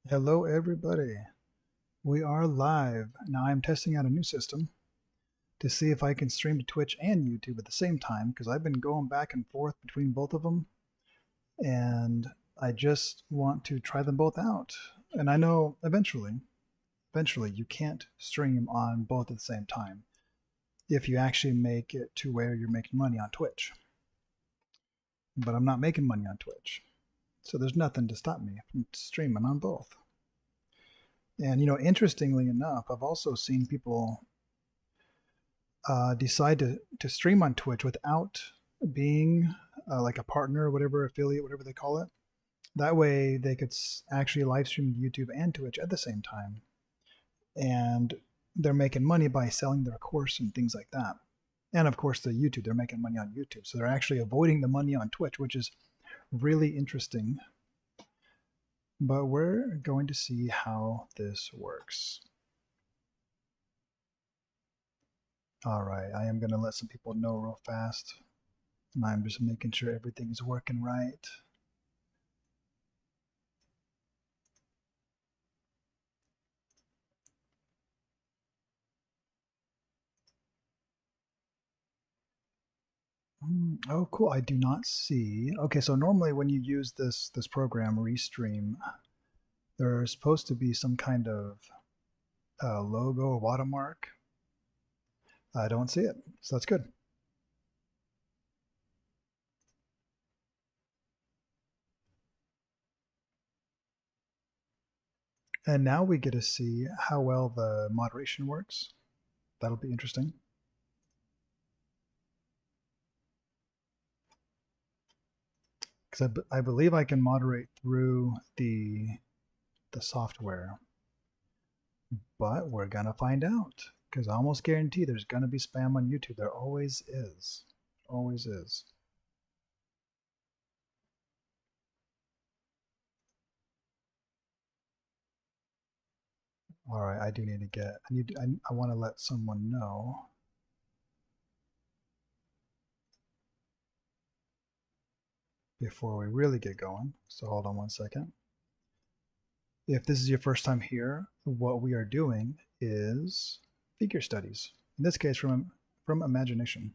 Hello, everybody. We are live. Now, I'm testing out a new system to see if I can stream to Twitch and YouTube at the same time because I've been going back and forth between both of them, and I just want to try them both out. And I know eventually, you can't stream on both at the same time if you actually make it to where you're making money on Twitch. But I'm not making money on Twitch, so there's nothing to stop me from streaming on both. And interestingly enough, I've also seen people decide to stream on Twitch without being like a partner or whatever, affiliate, whatever they call it. That way, they could actually live stream YouTube and Twitch at the same time, and they're making money by selling their course and things like that. And of course, the YouTube, they're making money on YouTube, so they're actually avoiding the money on Twitch, which is really interesting. But we're going to see how this works. All right, I am going to let some people know real fast. And I'm just making sure everything is working right. Oh, cool. I do not see. Okay, so normally when you use this program, Restream, there's supposed to be some kind of logo or watermark. I don't see it, so that's good. And now we get to see how well the moderation works. That'll be interesting. Because I believe I can moderate through the software, but we're gonna find out. Because I almost guarantee there's gonna be spam on YouTube. There always is. Always is. All right, I do need to get. I want to let someone know. Before we really get going. So hold on one second. If this is your first time here, what we are doing is figure studies. In this case, from imagination.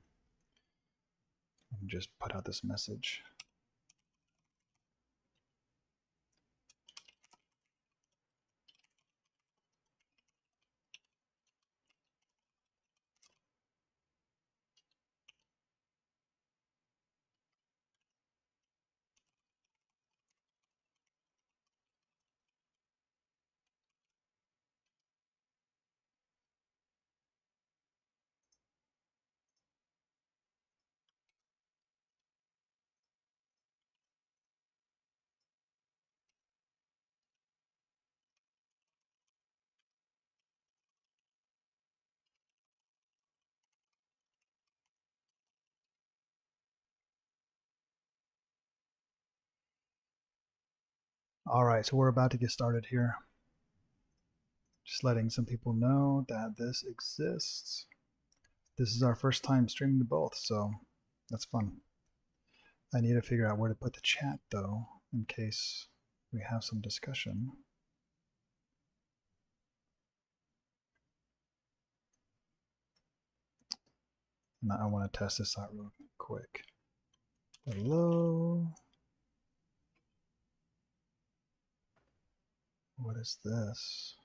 Let me just put out this message. All right, so we're about to get started here. Just letting some people know that this exists. This is our first time streaming to both, so that's fun. I need to figure out where to put the chat though, in case we have some discussion. And I want to test this out real quick. Hello. What is this?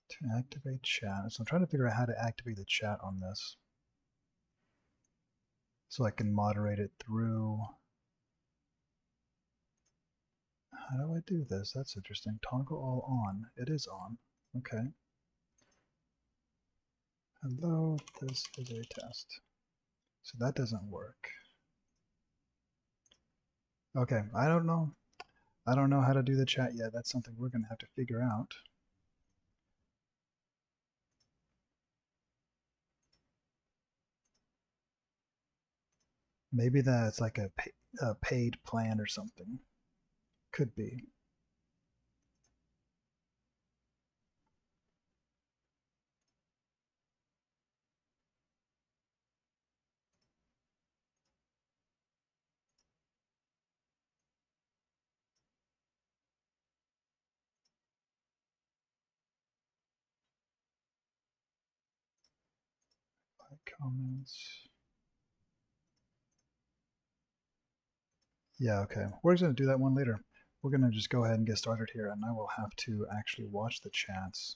To activate chat. So I'm trying to figure out how to activate the chat on this. So I can moderate it through. How do I do this? That's interesting. Toggle all on. It is on. Okay. Hello, this is a test. So that doesn't work. Okay, I don't know. I don't know how to do the chat yet. That's something we're going to have to figure out. Maybe that's like a paid plan or something. Could be. Comments. Yeah, okay. We're just going to do that one later. We're going to just go ahead and get started here, and I will have to actually watch the chats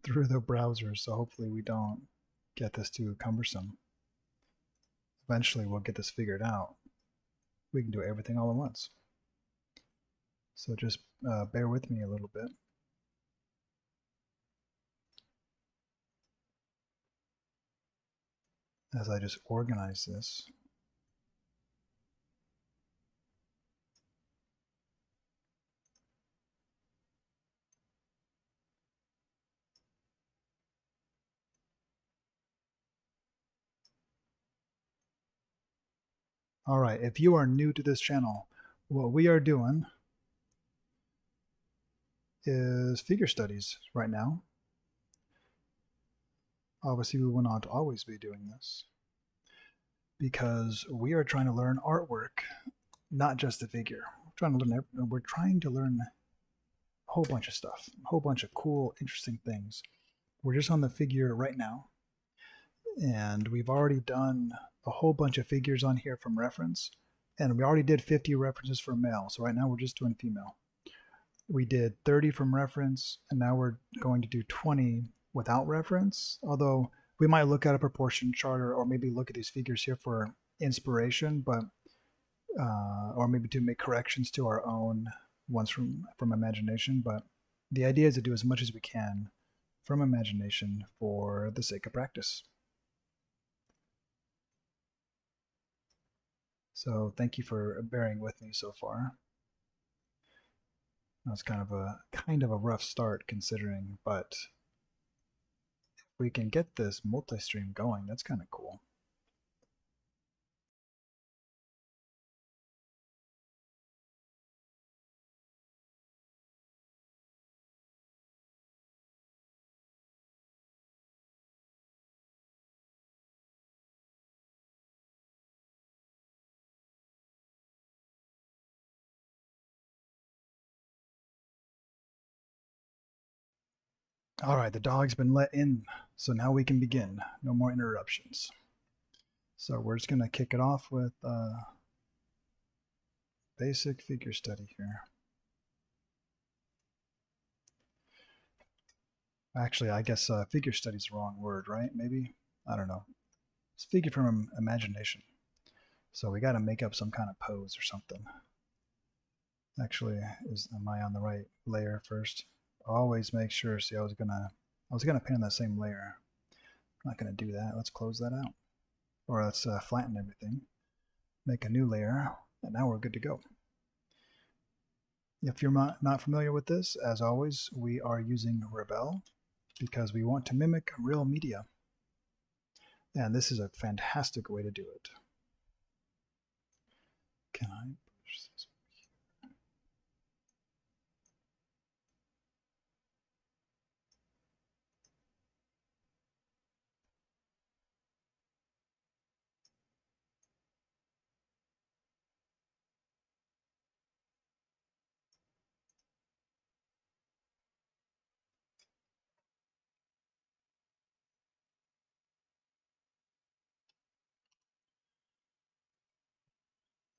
through the browser, so hopefully we don't get this too cumbersome. Eventually we'll get this figured out. We can do everything all at once. So just bear with me a little bit as I just organize this. All right, if you are new to this channel, what we are doing is figure studies right now. Obviously, we will not always be doing this because we are trying to learn artwork, not just the figure. We're trying to learn a whole bunch of stuff, a whole bunch of cool, interesting things. We're just on the figure right now, and we've already done a whole bunch of figures on here from reference, and we already did 50 references for male. So right now we're just doing female. We did 30 from reference, and now we're going to do 20 without reference, although we might look at a proportion chart or maybe look at these figures here for inspiration, but or maybe to make corrections to our own ones from imagination. But the idea is to do as much as we can from imagination for the sake of practice. So thank you for bearing with me so far. That's kind of a rough start considering, but if we can get this multi-stream going, that's kind of cool. All right, the dog's been let in, so now we can begin. No more interruptions. So we're just going to kick it off with basic figure study here. Actually, I guess figure study is the wrong word, right? Maybe? I don't know. It's figure from imagination. So we got to make up some kind of pose or something. Actually, am I on the right layer first? Always make sure. See, I was gonna paint on that same layer. I'm not gonna do that. Let's close that out, or let's flatten everything. Make a new layer, and now we're good to go. If you're not familiar with this, as always, we are using Rebel because we want to mimic real media, and this is a fantastic way to do it. Can I push this?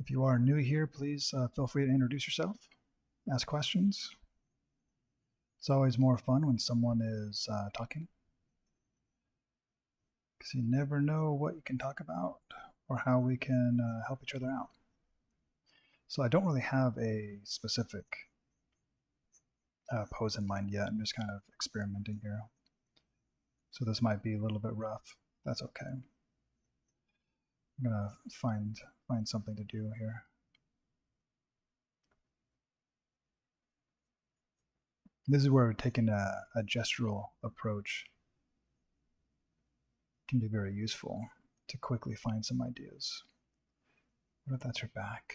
If you are new here, please feel free to introduce yourself, ask questions. It's always more fun when someone is talking, because you never know what you can talk about or how we can help each other out. So I don't really have a specific pose in mind yet. I'm just kind of experimenting here. So this might be a little bit rough. That's okay. I'm gonna find something to do here. This is where taking a gestural approach can be very useful to quickly find some ideas. What if that's her back?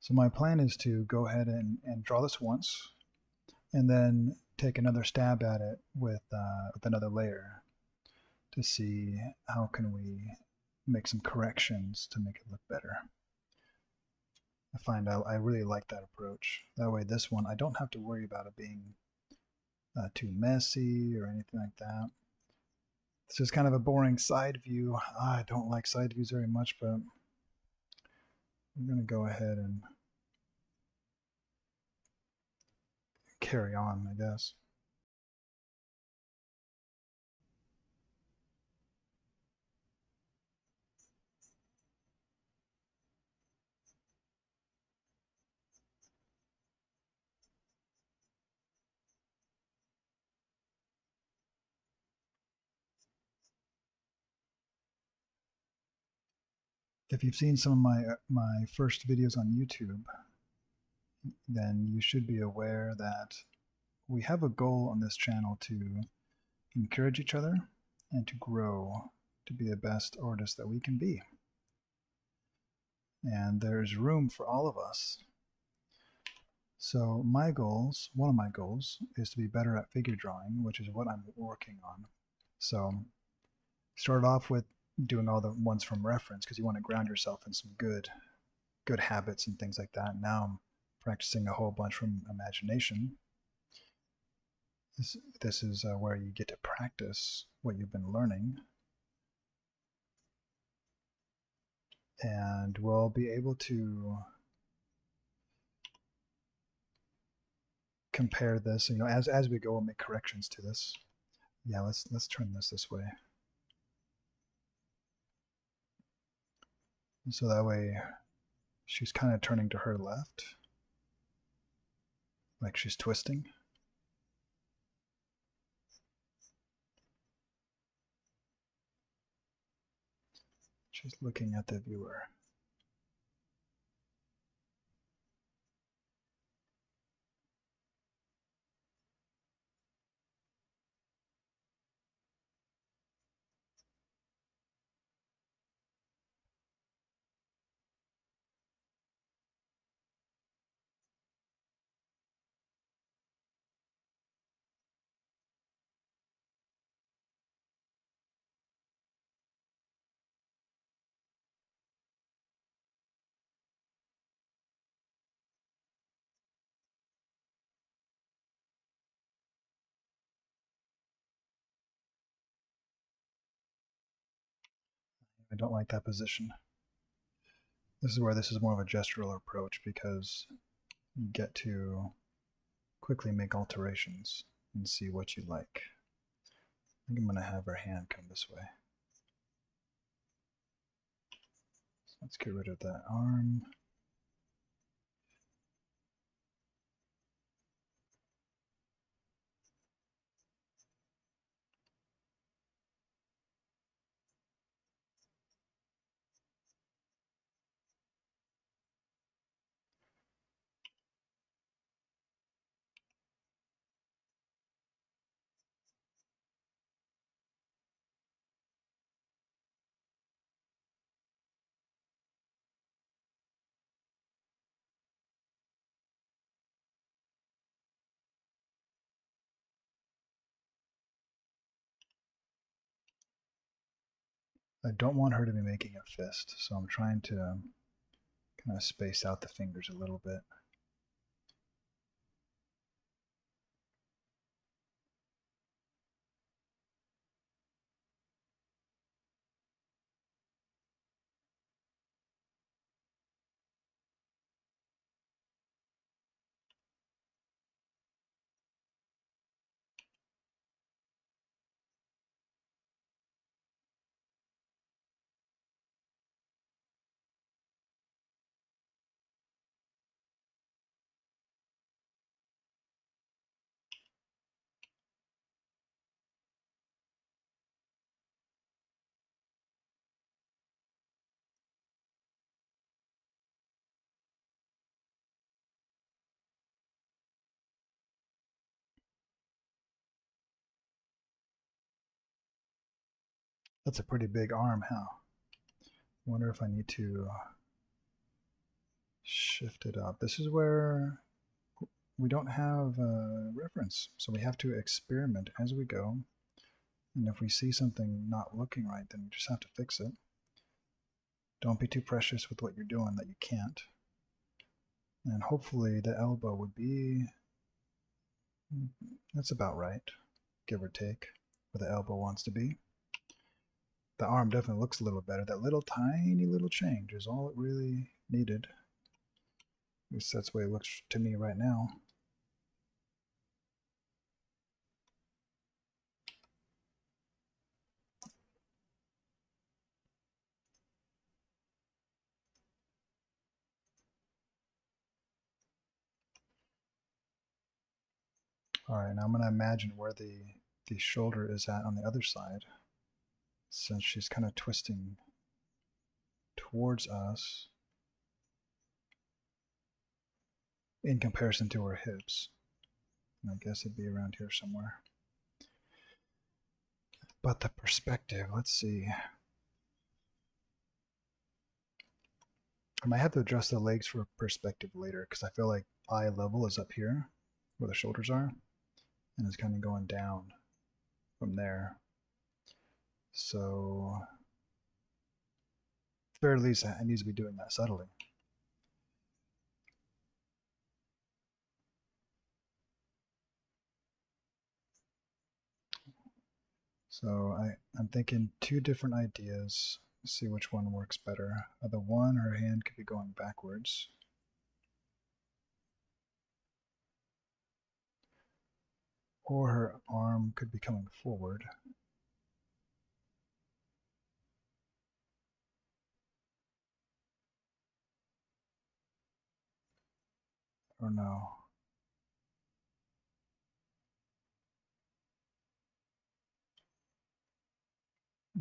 So my plan is to go ahead and draw this once, and then take another stab at it with another layer to see how can we make some corrections to make it look better. I find I really like that approach. That way this one, I don't have to worry about it being too messy or anything like that. This is kind of a boring side view. I don't like side views very much, but I'm going to go ahead and carry on, I guess. If you've seen some of my first videos on YouTube, then you should be aware that we have a goal on this channel to encourage each other and to grow to be the best artists that we can be. And there's room for all of us. So my goals, one of my goals, is to be better at figure drawing, which is what I'm working on. So start off with doing all the ones from reference because you want to ground yourself in some good habits and things like that. Now I'm practicing a whole bunch from imagination. This is where you get to practice what you've been learning. And we'll be able to compare this, as we go, we'll make corrections to this. Yeah, let's turn this way. So that way she's kind of turning to her left, like she's twisting. She's looking at the viewer. I don't like that position. This is where this is more of a gestural approach because you get to quickly make alterations and see what you like. I think I'm going to have her hand come this way. So let's get rid of that arm. I don't want her to be making a fist, so I'm trying to kind of space out the fingers a little bit. That's a pretty big arm, huh? Wonder if I need to shift it up. This is where we don't have a reference, so we have to experiment as we go. And if we see something not looking right, then we just have to fix it. Don't be too precious with what you're doing that you can't. And hopefully the elbow would be, that's about right, give or take, where the elbow wants to be. The arm definitely looks a little better. That little tiny little change is all it really needed. At least that's the way it looks to me right now. All right, now I'm going to imagine where the shoulder is at on the other side, since she's kind of twisting towards us in comparison to her hips. And I guess it'd be around here somewhere. But the perspective, let's see. I might have to adjust the legs for perspective later because I feel like eye level is up here where the shoulders are, and it's kind of going down from there. So, at the very least, I need to be doing that subtly. So I'm thinking two different ideas. Let's see which one works better. The one, her hand could be going backwards. Or her arm could be coming forward. Or no.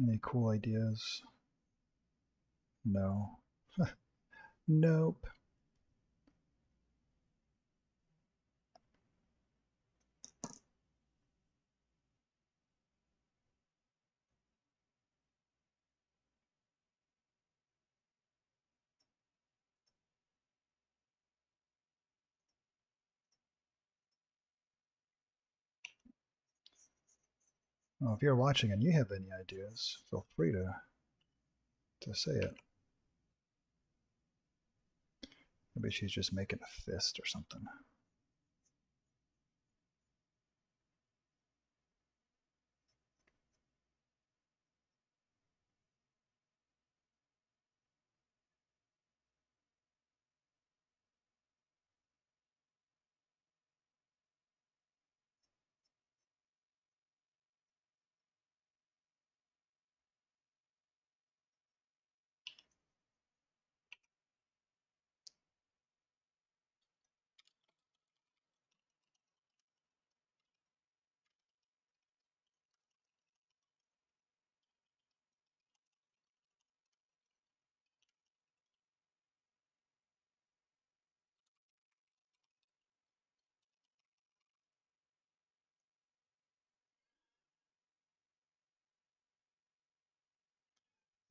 Any cool ideas? No. Nope. Well, if you're watching and you have any ideas, feel free to say it. Maybe she's just making a fist or something.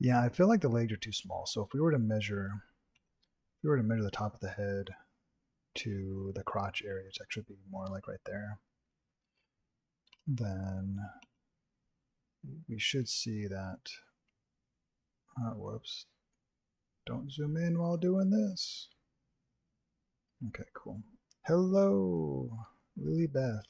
Yeah, I feel like the legs are too small. So if we were to measure the top of the head to the crotch area, it's actually be more like right there, then we should see that. Whoops. Don't zoom in while doing this. Okay, cool. Hello, Lily Beth.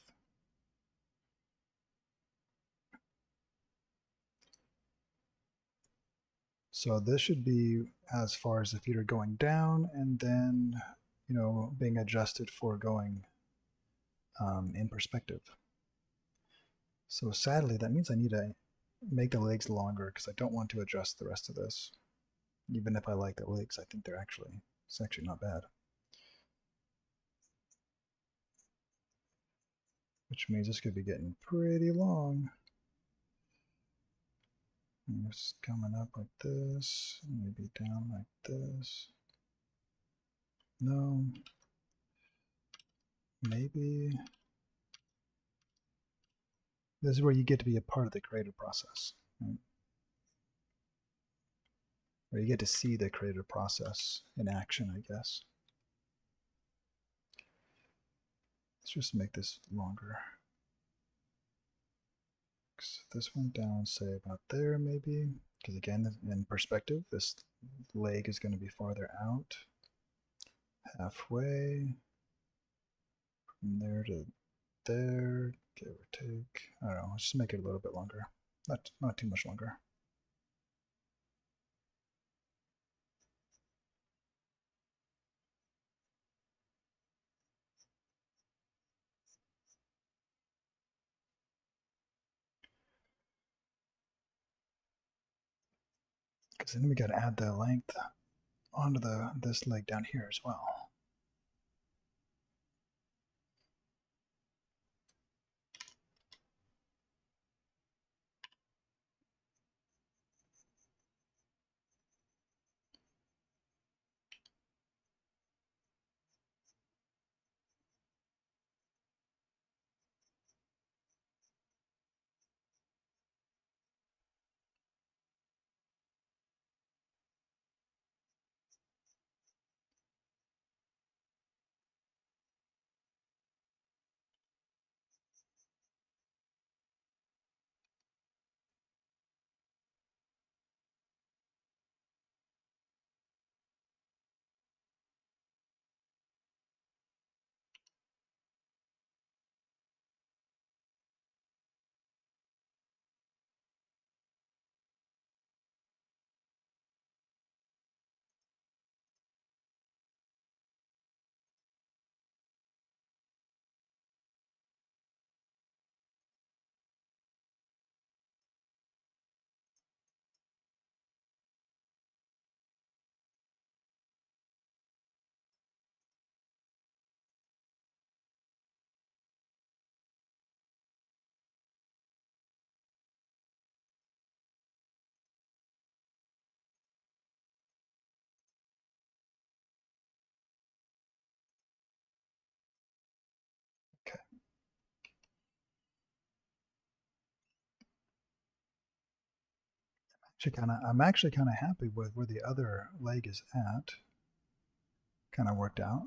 So this should be as far as the feet are going down, and then, being adjusted for going in perspective. So sadly, that means I need to make the legs longer because I don't want to adjust the rest of this. Even if I like the legs, I think it's actually not bad. Which means this could be getting pretty long. And it's coming up like this, maybe down like this. No, maybe. This is where you get to be a part of the creative process, right? Where you get to see the creative process in action, I guess. Let's just make this longer. So this went down, say about there maybe, because again, in perspective, this leg is going to be farther out. Halfway, from there to there, give or take. I don't know, let's just make it a little bit longer. Not too much longer. Because then we got to add the length onto this leg down here as well. Okay. I'm actually kind of happy with where the other leg is at. Kind of worked out.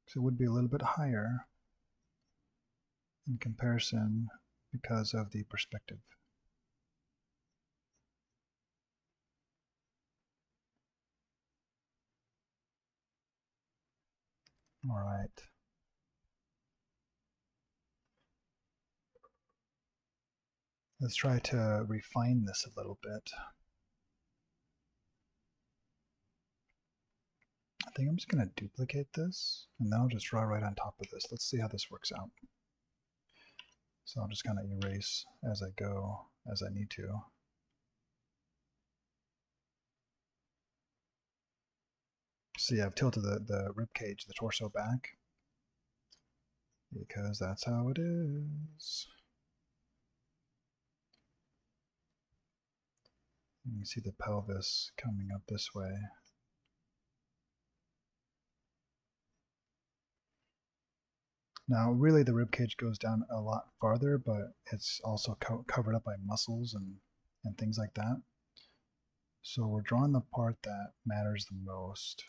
So it would be a little bit higher in comparison because of the perspective. All right. Let's try to refine this a little bit. I think I'm just going to duplicate this, and then I'll just draw right on top of this. Let's see how this works out. So I'll just kind of erase as I go, as I need to. See, I've tilted the rib cage, the torso back, because that's how it is. You can see the pelvis coming up this way. Now, really, the rib cage goes down a lot farther, but it's also covered up by muscles and things like that. So we're drawing the part that matters the most.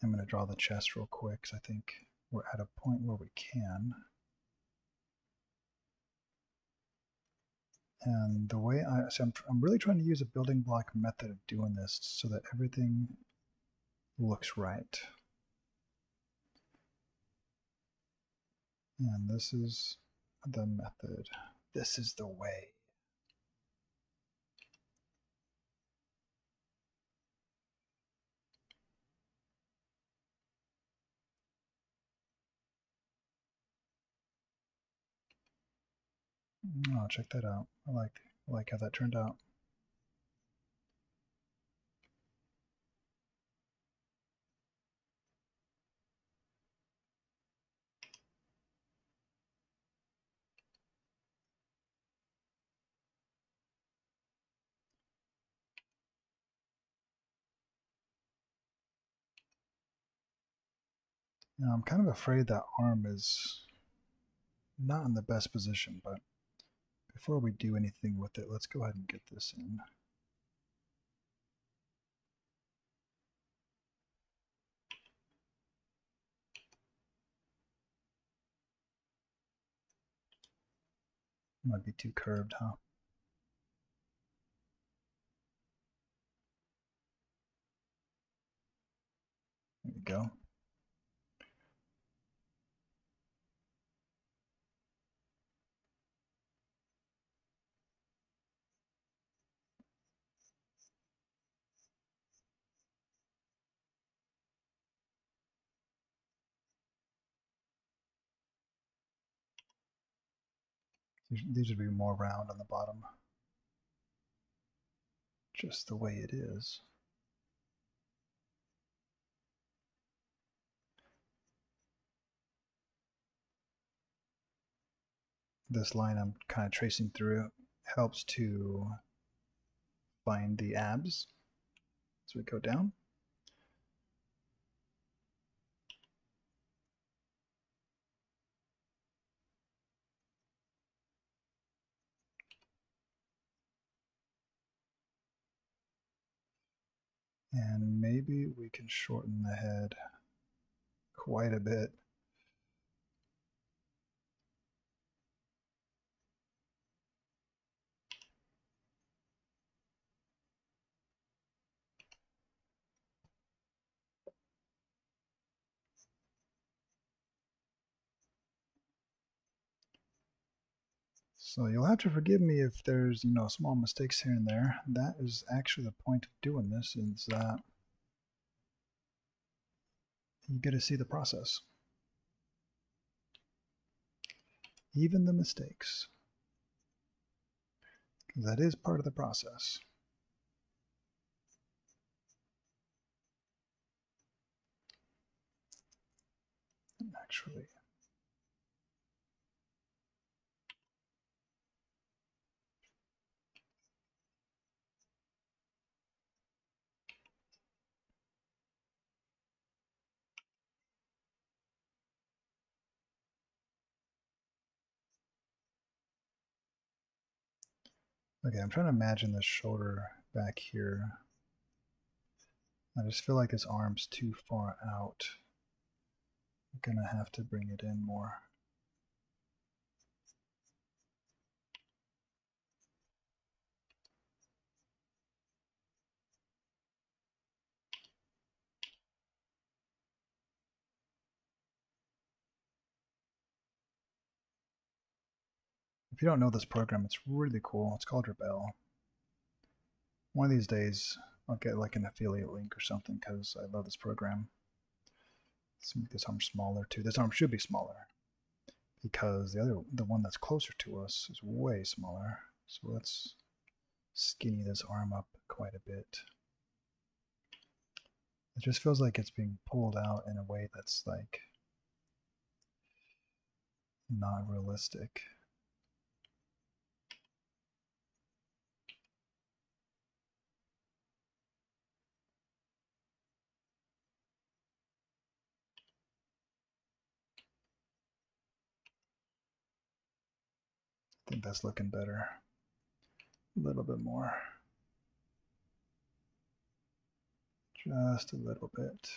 I'm going to draw the chest real quick because I think we're at a point where we can. And the way I'm really trying to use a building block method of doing this so that everything looks right. And this is the method. This is the way. Oh, check that out. I like how that turned out. Now, I'm kind of afraid that arm is not in the best position, but before we do anything with it, let's go ahead and get this in. Might be too curved, huh? There we go. These would be more round on the bottom. Just the way it is. This line I'm kind of tracing through helps to find the abs as we go down. And maybe we can shorten the head quite a bit. So you'll have to forgive me if there's, small mistakes here and there. That is actually the point of doing this, is that you get to see the process. Even the mistakes. Because that is part of the process. Actually, okay, I'm trying to imagine the shoulder back here. I just feel like his arm's too far out. I'm gonna have to bring it in more. If you don't know this program, it's really cool. It's called Rebel. One of these days, I'll get like an affiliate link or something because I love this program. Let's make this arm smaller too. This arm should be smaller because the one that's closer to us is way smaller. So let's skinny this arm up quite a bit. It just feels like it's being pulled out in a way that's like not realistic. I think that's looking better. A little bit more. Just a little bit.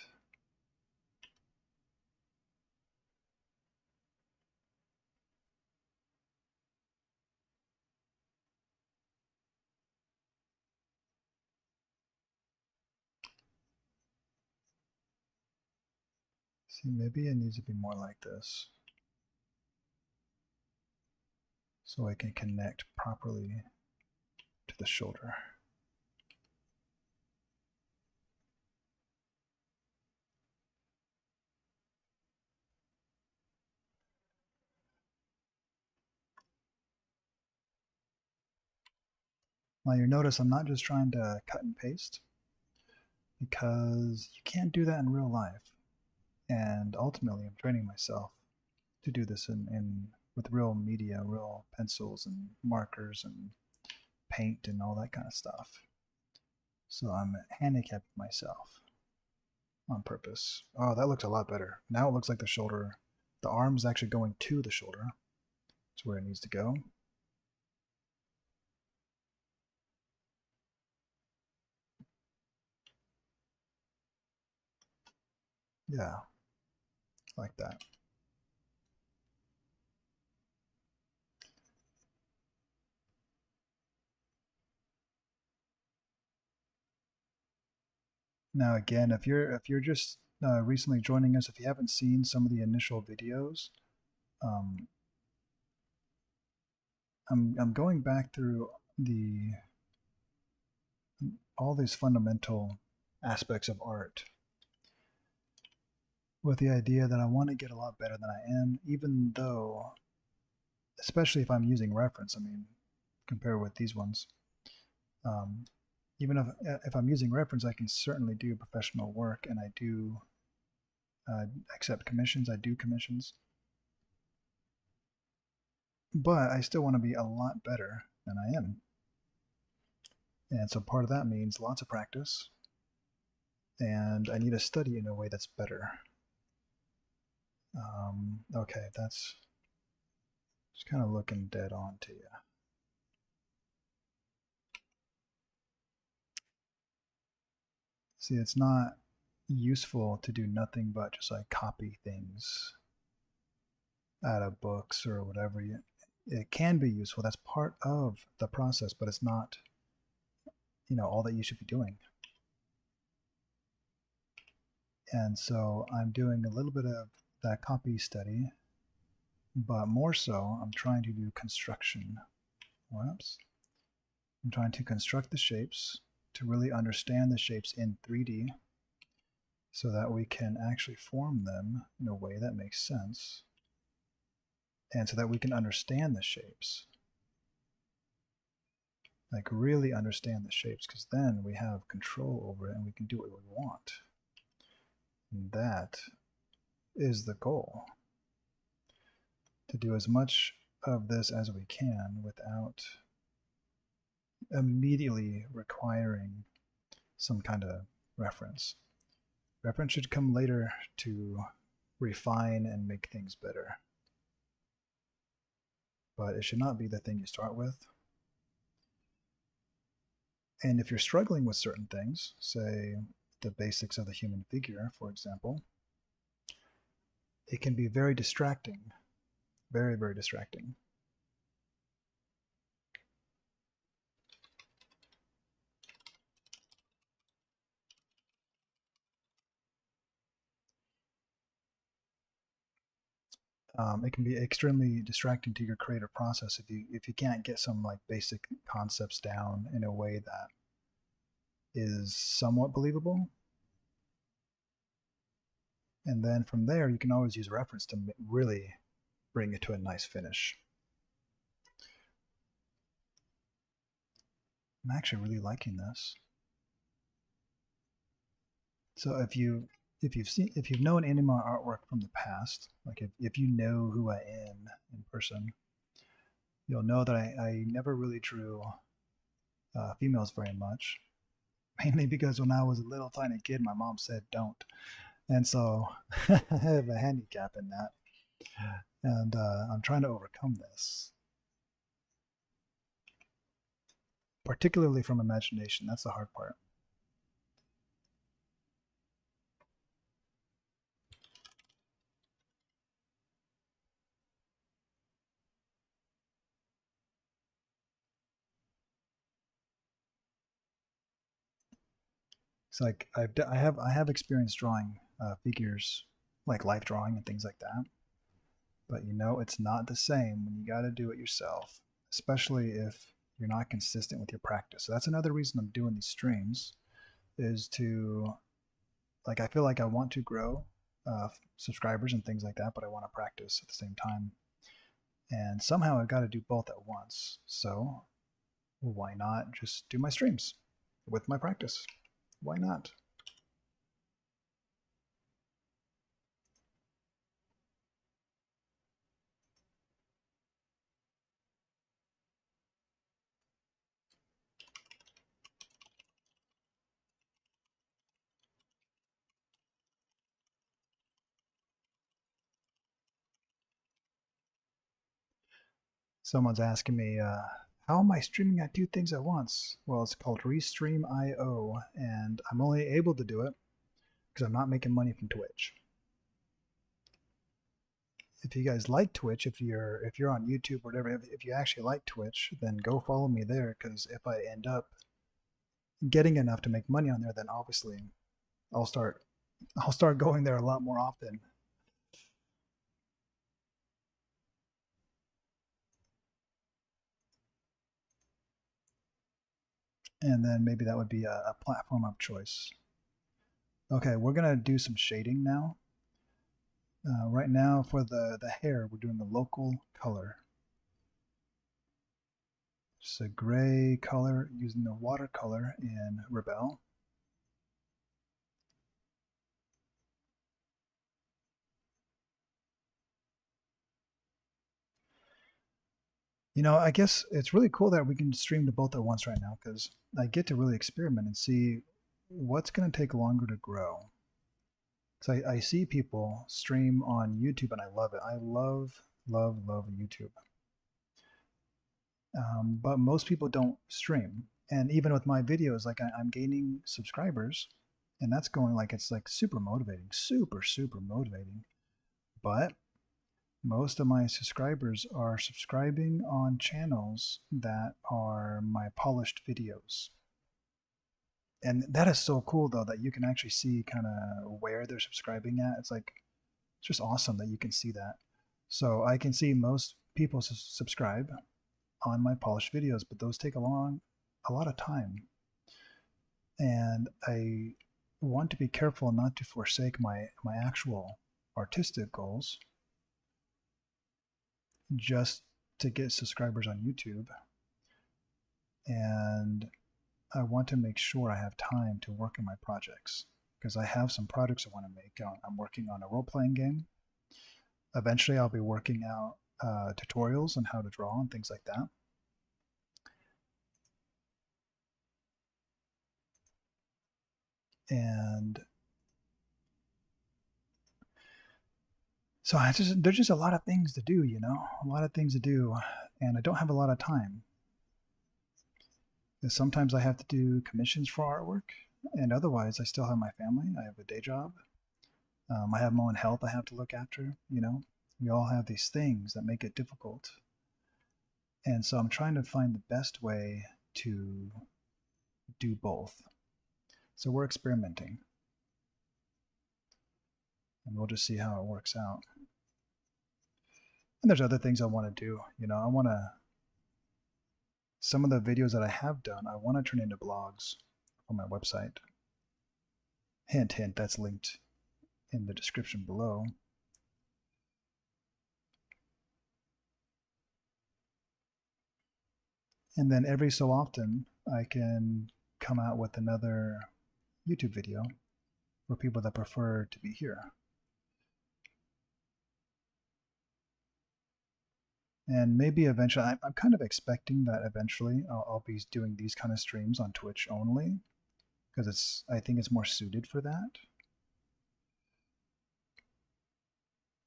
See, maybe it needs to be more like this, so I can connect properly to the shoulder. Now you notice I'm not just trying to cut and paste, because you can't do that in real life. And ultimately, I'm training myself to do this in with real media, real pencils and markers and paint and all that kind of stuff. So I'm handicapping myself on purpose. Oh, that looks a lot better. Now it looks like the arm's actually going to the shoulder. That's where it needs to go. Yeah, like that. Now again, if you're just recently joining us, if you haven't seen some of the initial videos, um, I'm going back through the all these fundamental aspects of art with the idea that I want to get a lot better than I am, even though, especially if I'm using reference. I mean, compare with these ones. Um, Even if I'm using reference, I can certainly do professional work, and I do accept commissions. I do commissions, but I still want to be a lot better than I am. And so part of that means lots of practice, and I need to study in a way that's better. Okay, that's just kind of looking dead on to you. See, it's not useful to do nothing but just like copy things out of books or whatever. It can be useful. That's part of the process, but it's not, all that you should be doing. And so I'm doing a little bit of that copy study, but more so, I'm trying to do construction. Whoops. I'm trying to construct the shapes to really understand the shapes in 3D so that we can actually form them in a way that makes sense, and so that we can understand the shapes. Like really understand the shapes, because then we have control over it and we can do what we want. And that is the goal. To do as much of this as we can without immediately requiring some kind of reference. Reference should come later to refine and make things better. But it should not be the thing you start with. And if you're struggling with certain things, say the basics of the human figure, for example, it can be very distracting. Very, very distracting. It can be extremely distracting to your creative process if you can't get some like basic concepts down in a way that is somewhat believable. And then from there, you can always use reference to really bring it to a nice finish. I'm actually really liking this. So if you've known any of my artwork from the past, like if you know who I am in person, you'll know that I never really drew females very much, mainly because when I was a little tiny kid, my mom said don't, and so I have a handicap in that, and I'm trying to overcome this, particularly from imagination. That's the hard part. It's like I have experience drawing figures, like life drawing and things like that. But it's not the same when you got to do it yourself, especially if you're not consistent with your practice. So that's another reason I'm doing these streams, is to, like, I feel like I want to grow subscribers and things like that, but I want to practice at the same time. And somehow I've got to do both at once. So why not just do my streams with my practice? Why not? Someone's asking me, how am I streaming at two things at once? Well, it's called Restream.io, and I'm only able to do it because I'm not making money from Twitch. If you guys like Twitch, if you're on YouTube or whatever, if you actually like Twitch, then go follow me there, because if I end up getting enough to make money on there, then obviously I'll start going there a lot more often. And then maybe that would be a platform of choice. Okay, we're gonna do some shading now. Right now for the hair, we're doing the local color. Just a gray color using the watercolor in Rebelle. You know, I guess it's really cool that we can stream to both at once right now because I get to really experiment and see what's going to take longer to grow. Because I see people stream on YouTube and I love it. I love YouTube. But most people don't stream. And even with my videos, like I'm gaining subscribers and that's going like it's like super motivating, super motivating. But most of my subscribers are subscribing on channels that are my polished videos. And that is so cool though that you can actually see kind of where they're subscribing at. It's like it's just awesome that you can see that. So I can see most people subscribe on my polished videos, but those take a lot of time. And I want to be careful not to forsake my actual artistic goals just to get subscribers on YouTube. And I want to make sure I have time to work on my projects because I have some projects I want to make. I'm working on a role playing game. Eventually, I'll be working out tutorials on how to draw and things like that. And so there's just a lot of things to do, you know, a lot of things to do, and I don't have a lot of time. And sometimes I have to do commissions for artwork, and otherwise I still have my family. I have a day job. I have my own health I have to look after. You know, we all have these things that make it difficult, and so I'm trying to find the best way to do both. So we're experimenting, and we'll just see how it works out. And there's other things I want to do. You know, I want to some of the videos that I have done, I want to turn into blogs on my website. Hint, hint, that's linked in the description below. And then every so often, I can come out with another YouTube video for people that prefer to be here. And maybe eventually, I'm kind of expecting that eventually I'll be doing these kind of streams on Twitch only because I think it's more suited for that.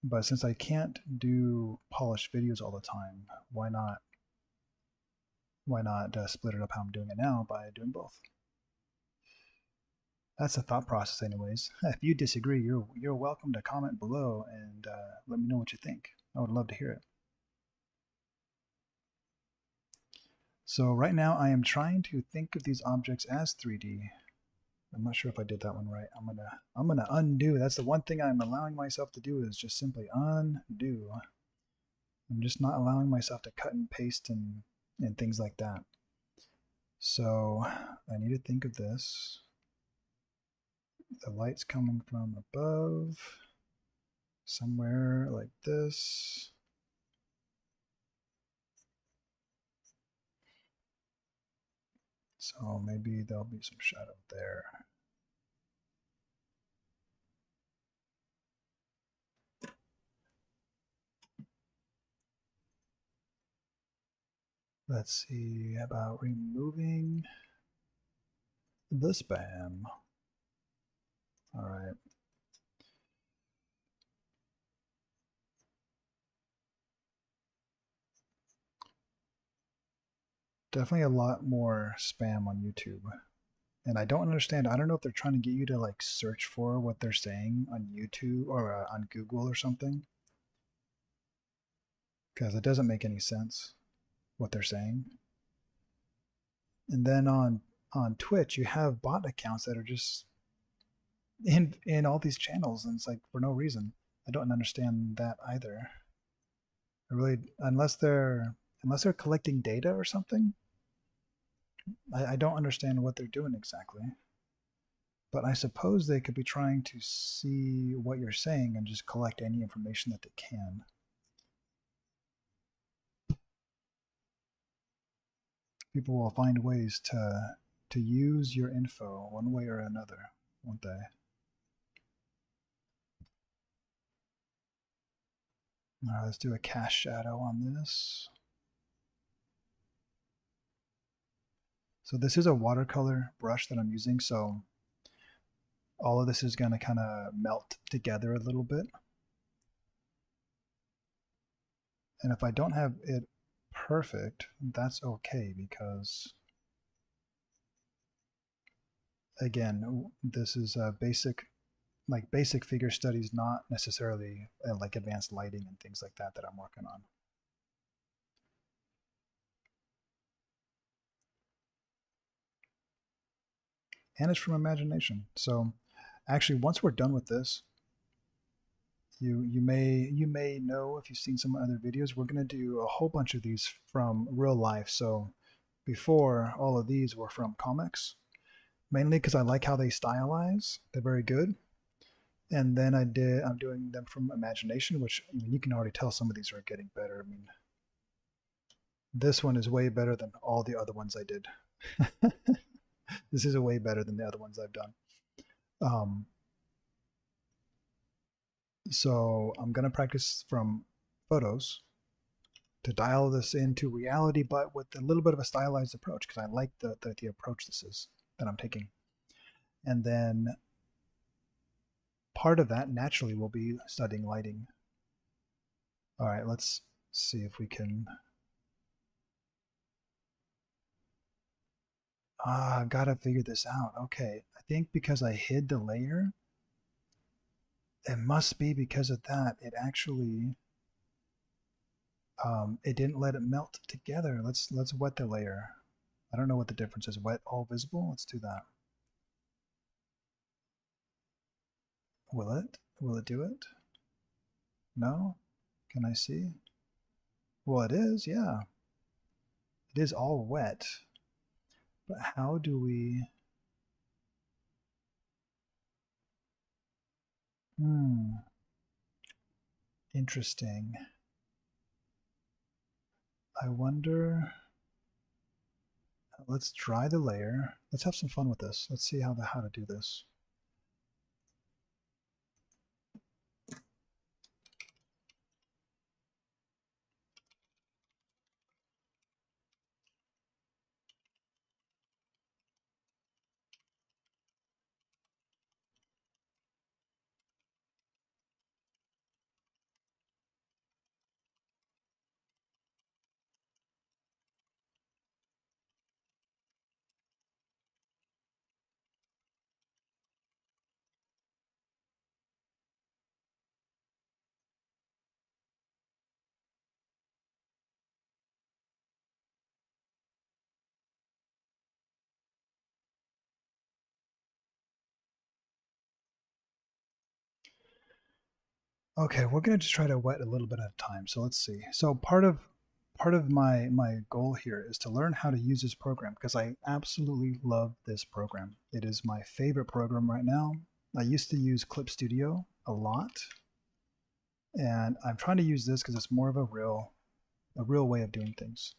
But since I can't do polished videos all the time, why not split it up how I'm doing it now by doing both? That's the thought process, anyways. If you disagree, you're welcome to comment below and let me know what you think. I would love to hear it. So right now I am trying to think of these objects as 3D. I'm not sure if I did that one right. I'm gonna undo. That's the one thing I'm allowing myself to do is just simply undo. I'm just not allowing myself to cut and paste and things like that. So I need to think of this. The light's coming from above, somewhere like this. So maybe there'll be some shadow there. Let's see about removing the spam. All right. Definitely a lot more spam on YouTube. And I don't understand. I don't know if they're trying to get you to like search for what they're saying on YouTube or on Google or something. Because it doesn't make any sense what they're saying. And then on Twitch, you have bot accounts that are just in all these channels, and it's like for no reason. I don't understand that either. I really, unless they're collecting data or something. I don't understand what they're doing exactly. But I suppose they could be trying to see what you're saying and just collect any information that they can. People will find ways to use your info one way or another, won't they? All right, let's do a cast shadow on this. So this is a watercolor brush that I'm using, so all of this is going to kind of melt together a little bit. And if I don't have it perfect, that's okay, because again, this is a basic figure studies, not necessarily like advanced lighting and things like that I'm working on. And it's from imagination. So actually, once we're done with this, you may know, if you've seen some other videos, we're going to do a whole bunch of these from real life. So before, all of these were from comics, mainly because I like how they stylize. They're very good. And then I'm doing them from imagination, which, I mean, you can already tell some of these are getting better. I mean, this one is way better than all the other ones I did. This is way better than the other ones I've done. Um, so I'm gonna practice from photos to dial this into reality, but with a little bit of a stylized approach, because I like the approach that I'm taking. And then part of that naturally will be studying lighting. All right, let's see if we can. I've got to figure this out. Okay, I think because I hid the layer, it must be because of that. It actually, it didn't let it melt together. Let's wet the layer. I don't know what the difference is. Wet all visible. Let's do that. Will it? Will it do it? No? Can I see? Well, it is, yeah. It is all wet. But how do we... Interesting. I wonder... Let's dry the layer. Let's have some fun with this. Let's see how to do this. Okay, we're gonna just try to wet a little bit at a time. So let's see. So part of my goal here is to learn how to use this program, because I absolutely love this program. It is my favorite program right now. I used to use Clip Studio a lot, and I'm trying to use this because it's more of a real way of doing things.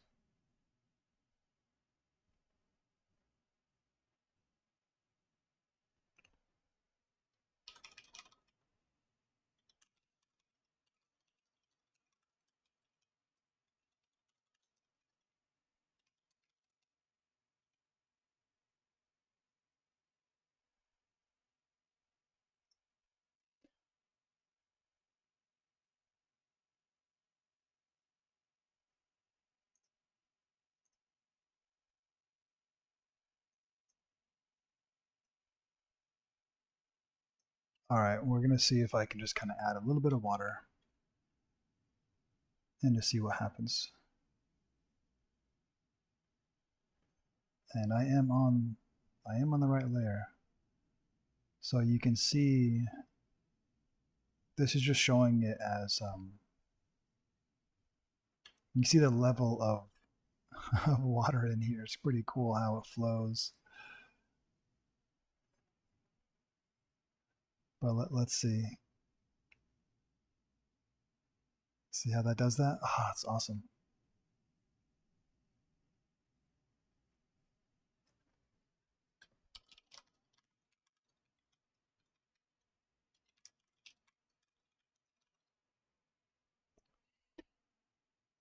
All right, we're gonna see if I can just kind of add a little bit of water and just see what happens. And I am on the right layer. So you can see this is just showing it as you see the level of water in here. It's pretty cool how it flows. But let's see. See how that does that? Ah, it's awesome.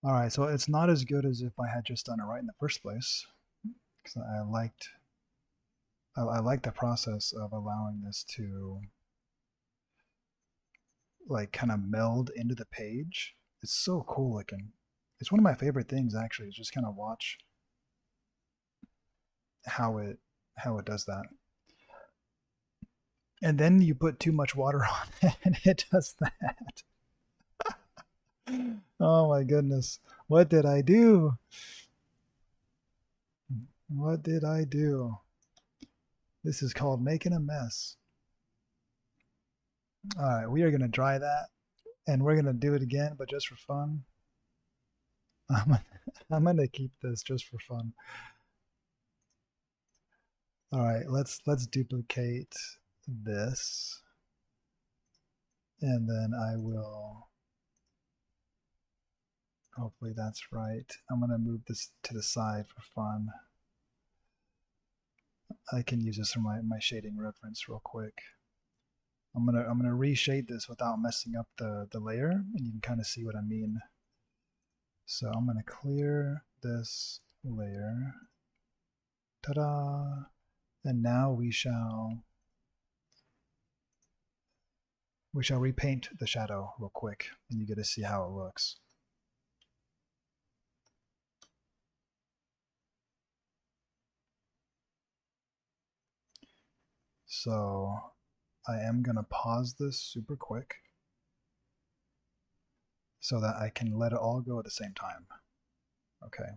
All right, so it's not as good as if I had just done it right in the first place, because I liked the process of allowing this to like kind of meld into the page. It's so cool looking. It's one of my favorite things actually, is just kind of watch how it does that. And then you put too much water on it and it does that. Oh my goodness. What did I do? What did I do? This is called making a mess. All right, we are going to dry that and we're going to do it again, but just for fun. I'm, I'm going to keep this just for fun. All right, let's duplicate this. And then I will, hopefully that's right. I'm going to move this to the side for fun. I can use this for my shading reference real quick. I'm gonna reshade this without messing up the layer, and you can kind of see what I mean. So I'm gonna clear this layer. Ta-da! And now we shall repaint the shadow real quick, and you get to see how it looks. So I am gonna pause this super quick so that I can let it all go at the same time. Okay.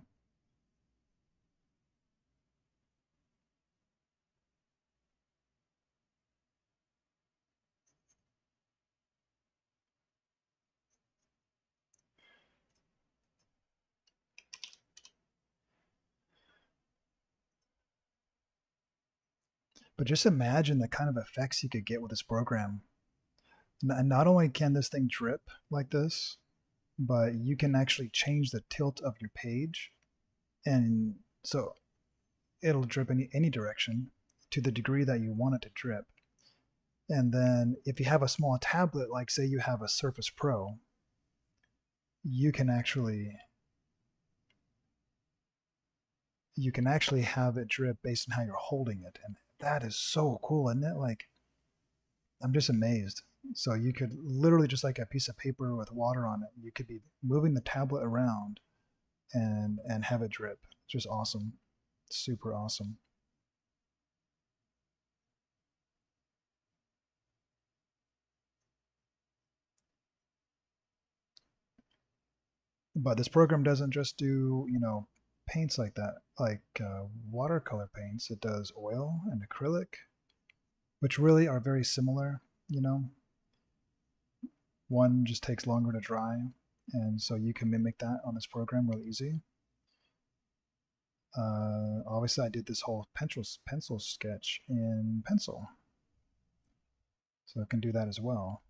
But just imagine the kind of effects you could get with this program. And not only can this thing drip like this, but you can actually change the tilt of your page. And so it'll drip any direction to the degree that you want it to drip. And then if you have a small tablet, like say you have a Surface Pro, you can actually have it drip based on how you're holding it. And that is so cool, isn't it? Like, I'm just amazed. So you could literally, just like a piece of paper with water on it, you could be moving the tablet around and have it drip. It's just awesome. Super awesome. But this program doesn't just do, paints like that, like watercolor paints. It does oil and acrylic, which really are very similar. You know, one just takes longer to dry, and so you can mimic that on this program really easy. Obviously, I did this whole pencil sketch in pencil, so I can do that as well.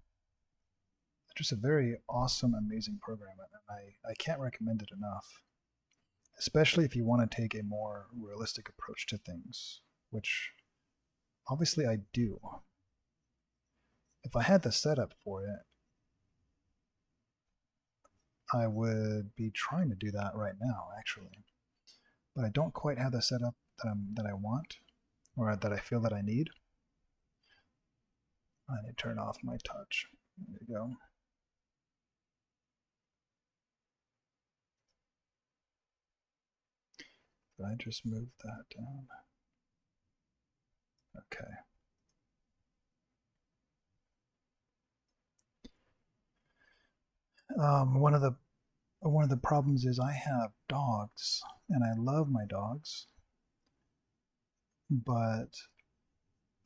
It's just a very awesome, amazing program, and I can't recommend it enough, especially if you want to take a more realistic approach to things, which obviously I do. If I had the setup for it, I would be trying to do that right now, actually. But I don't quite have the setup that I want, or that I feel that I need. I need to turn off my touch. There you go. Did I just move that down? Okay. One of the problems is I have dogs, and I love my dogs, but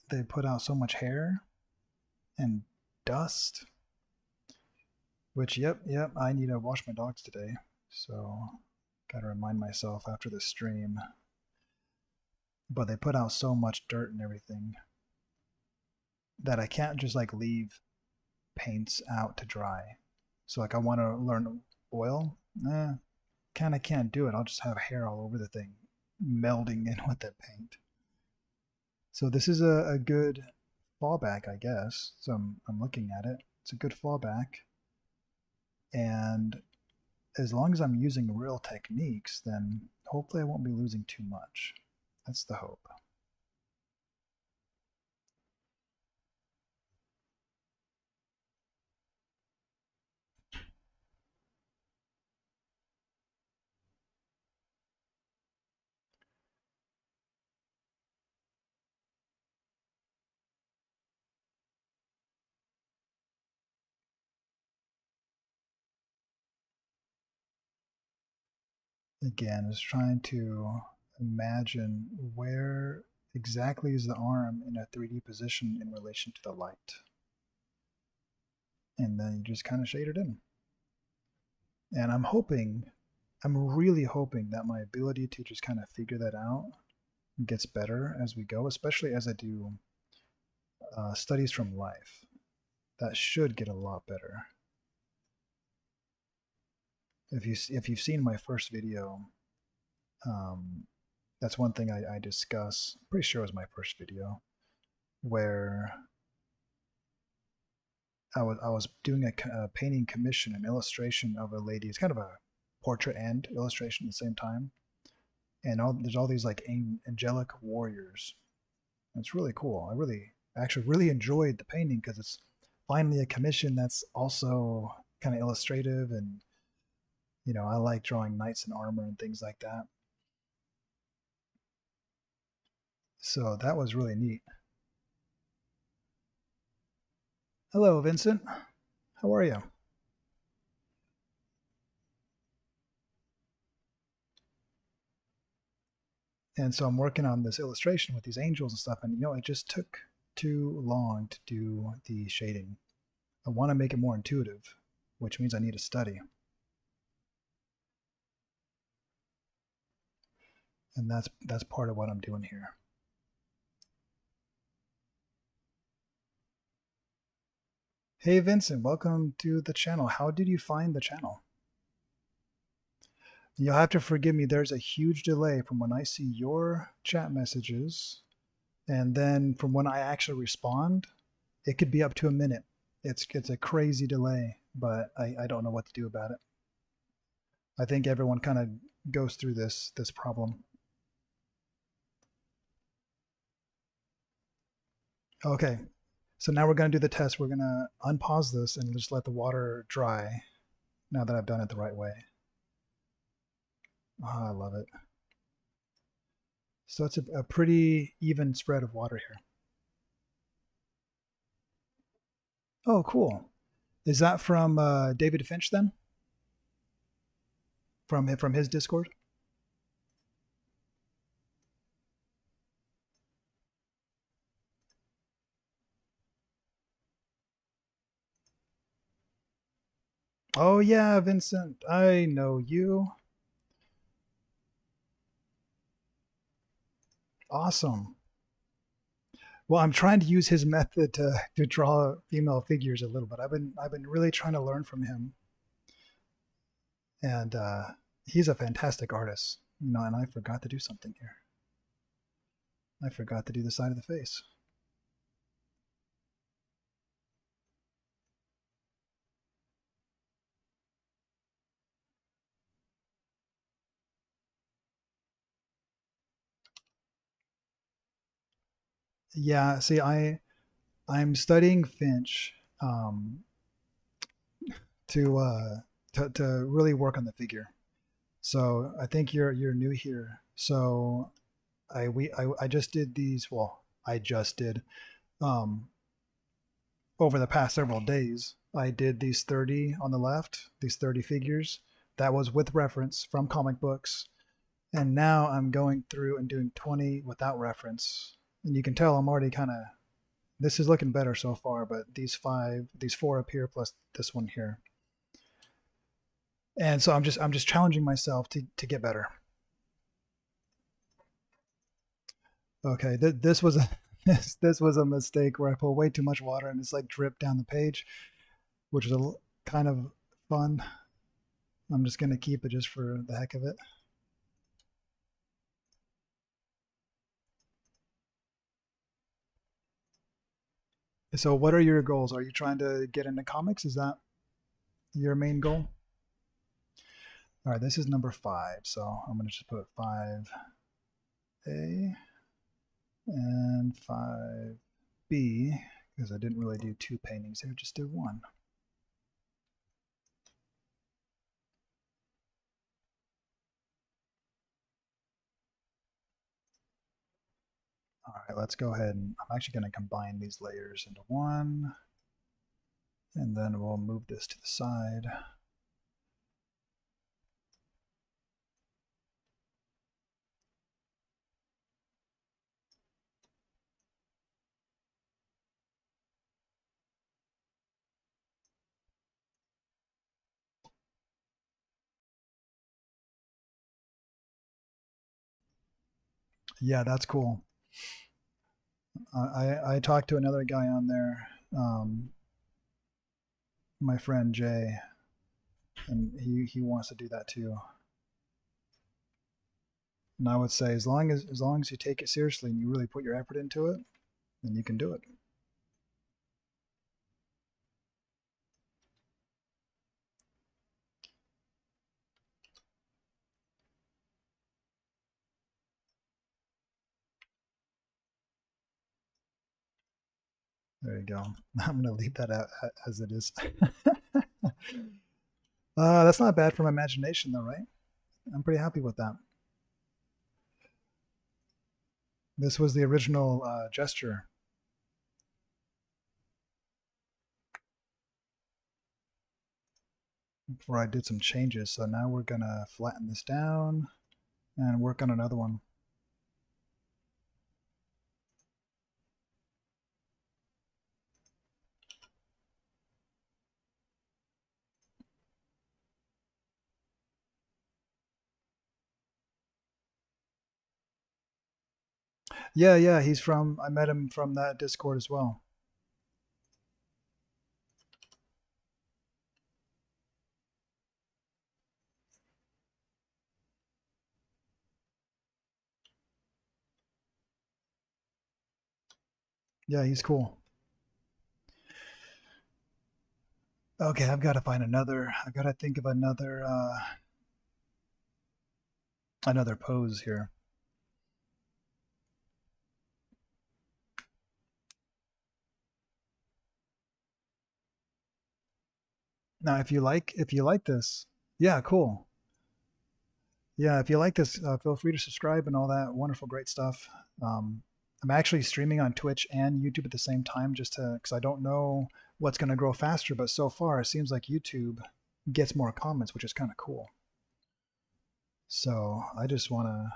they put out so much hair and dust. Which, yep, I need to wash my dogs today. So, gotta remind myself after the stream. But they put out so much dirt and everything that I can't just like leave paints out to dry. So, like, I want to learn oil. Kind of can't do it. I'll just have hair all over the thing, melding in with the paint. So, this is a good fallback, I guess. So, I'm looking at it. It's a good fallback. And as long as I'm using real techniques, then hopefully I won't be losing too much. That's the hope. Again, is trying to imagine where exactly is the arm in a 3D position in relation to the light. And then you just kind of shade it in. And I'm really hoping that my ability to just kind of figure that out gets better as we go, especially as I do studies from life. That should get a lot better. If you've seen my first video, that's one thing I discuss. I'm pretty sure it was my first video where I was doing a painting commission, an illustration of a lady. It's kind of a portrait and illustration at the same time, and there's all these like angelic warriors. It's really cool. I actually really enjoyed the painting because it's finally a commission that's also kind of illustrative, and I like drawing knights in armor and things like that. So that was really neat. Hello, Vincent. How are you? And so I'm working on this illustration with these angels and stuff, and it just took too long to do the shading. I want to make it more intuitive, which means I need to study. And that's part of what I'm doing here. Hey Vincent, welcome to the channel. How did you find the channel? You'll have to forgive me. There's a huge delay from when I see your chat messages and then from when I actually respond. It could be up to a minute. It's a crazy delay, but I don't know what to do about it. I think everyone kind of goes through this problem. Okay, so now we're going to do the test. We're going to unpause this and just let the water dry now that I've done it the right way. Oh, I love it. So it's a pretty even spread of water here. Oh, cool. Is that from David Finch then? From his Discord? Oh yeah, Vincent, I know you. Awesome. Well, I'm trying to use his method to draw female figures a little bit. I've been really trying to learn from him, and he's a fantastic artist. And I forgot to do something here. I forgot to do the side of the face. Yeah, see, I'm studying Finch to really work on the figure. So I think you're new here. So I just did these. Well, I just did over the past several days. I did these 30 on the left, these 30 figures. That was with reference from comic books. And now I'm going through and doing 20 without reference. And you can tell I'm already kind of, this is looking better so far, but these four up here plus this one here. And so I'm just challenging myself to get better. Okay, this was a this was a mistake where I put way too much water and it's like dripped down the page, which is kind of fun. I'm just gonna keep it just for the heck of it. So, what are your goals? Are you trying to get into comics? Is that your main goal? All right, this is number 5, so I'm gonna just put 5A and 5B because I didn't really do 2 paintings here, just did 1. All right, let's go ahead and I'm actually going to combine these layers into one, and then we'll move this to the side. Yeah, that's cool. I talked to another guy on there, my friend Jay, and he wants to do that too. And I would say as long as you take it seriously and you really put your effort into it, then you can do it. There you go. I'm gonna leave that out as it is. That's not bad for my imagination, though, right? I'm pretty happy with that. This was the original gesture before I did some changes. So now we're gonna flatten this down and work on another one. Yeah, he's from, I met him from that Discord as well. Yeah, he's cool. Okay, I've got to find another, I've got to think of another pose here. Now, if you like this, yeah, cool. Yeah, if you like this, feel free to subscribe and all that wonderful, great stuff. Um, I'm actually streaming on Twitch and YouTube at the same time, just to because I don't know what's going to grow faster, but so far it seems like YouTube gets more comments, which is kind of cool. So I just want to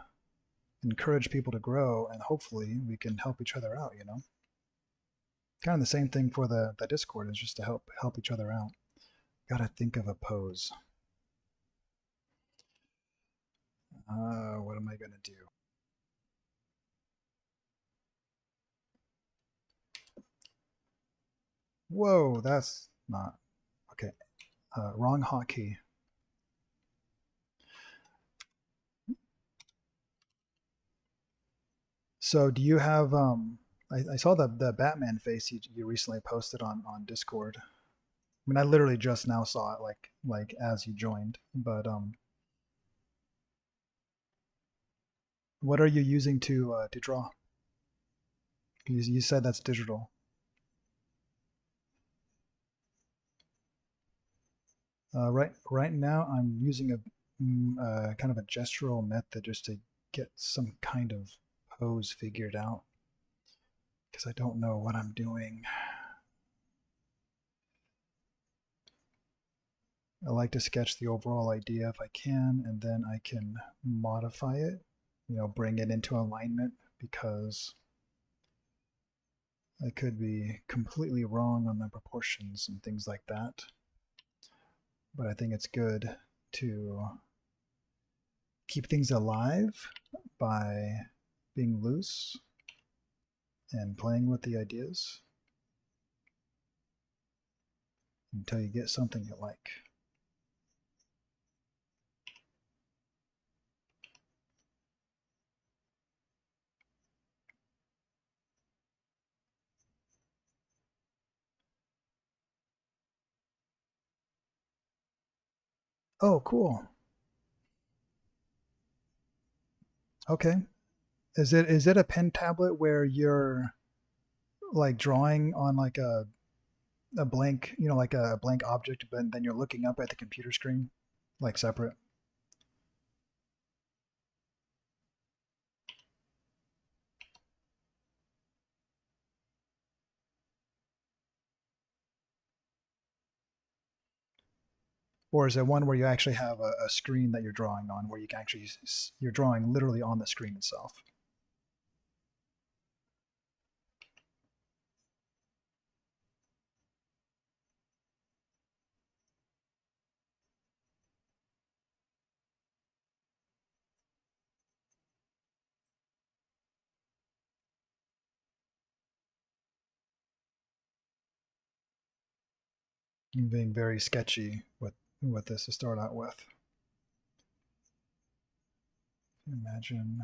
encourage people to grow, and hopefully we can help each other out. Kind of the same thing for the Discord is just to help each other out. Got to think of a pose. What am I going to do? Whoa, that's not okay. Wrong hotkey. So do you have I saw the Batman face you recently posted on Discord. I mean, I literally just now saw it like as you joined. But what are you using to draw? You said that's digital. Right now I'm using a kind of a gestural method just to get some kind of pose figured out because I don't know what I'm doing. I like to sketch the overall idea if I can, and then I can modify it, bring it into alignment because I could be completely wrong on the proportions and things like that, but I think it's good to keep things alive by being loose and playing with the ideas until you get something you like. Oh, cool. Okay. Is it a pen tablet where you're like drawing on like a blank, like a blank object, but then you're looking up at the computer screen, like separate? Or is it one where you actually have a screen that you're drawing on, where you can actually you're drawing literally on the screen itself? I'm being very sketchy with this to start out with. Imagine.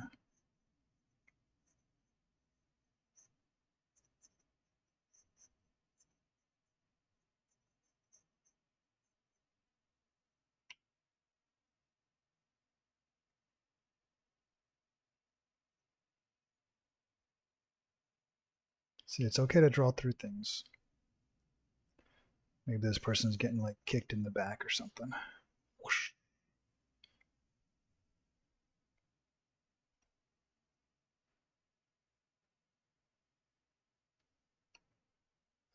See, it's okay to draw through things. Maybe this person's getting like kicked in the back or something. Whoosh.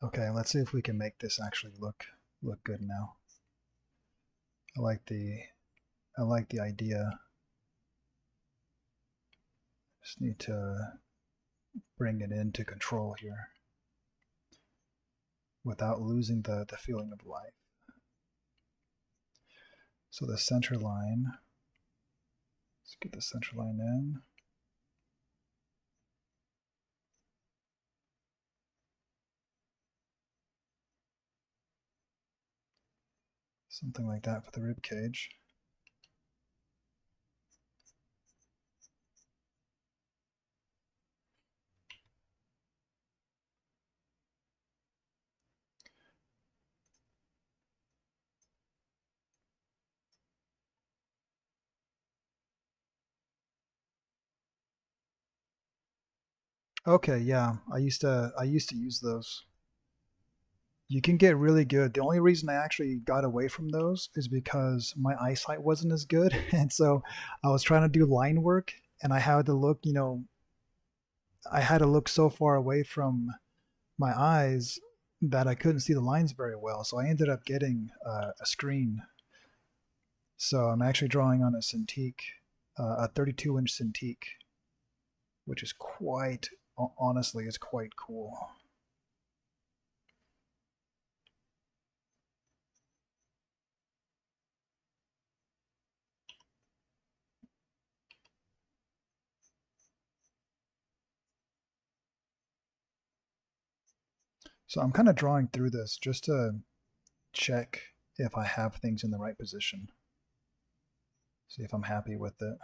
Okay, let's see if we can make this actually look good now. I like the I like the idea. Just need to bring it into control here without losing the feeling of life. So the center line, let's get the center line in. Something like that for the rib cage. Okay, yeah, I used to use those. You can get really good. The only reason I actually got away from those is because my eyesight wasn't as good, and so I was trying to do line work, and I had to look so far away from my eyes that I couldn't see the lines very well. So I ended up getting a screen. So I'm actually drawing on a Cintiq, a 32-inch Cintiq, which is honestly, it's quite cool. So I'm kind of drawing through this just to check if I have things in the right position, see if I'm happy with it.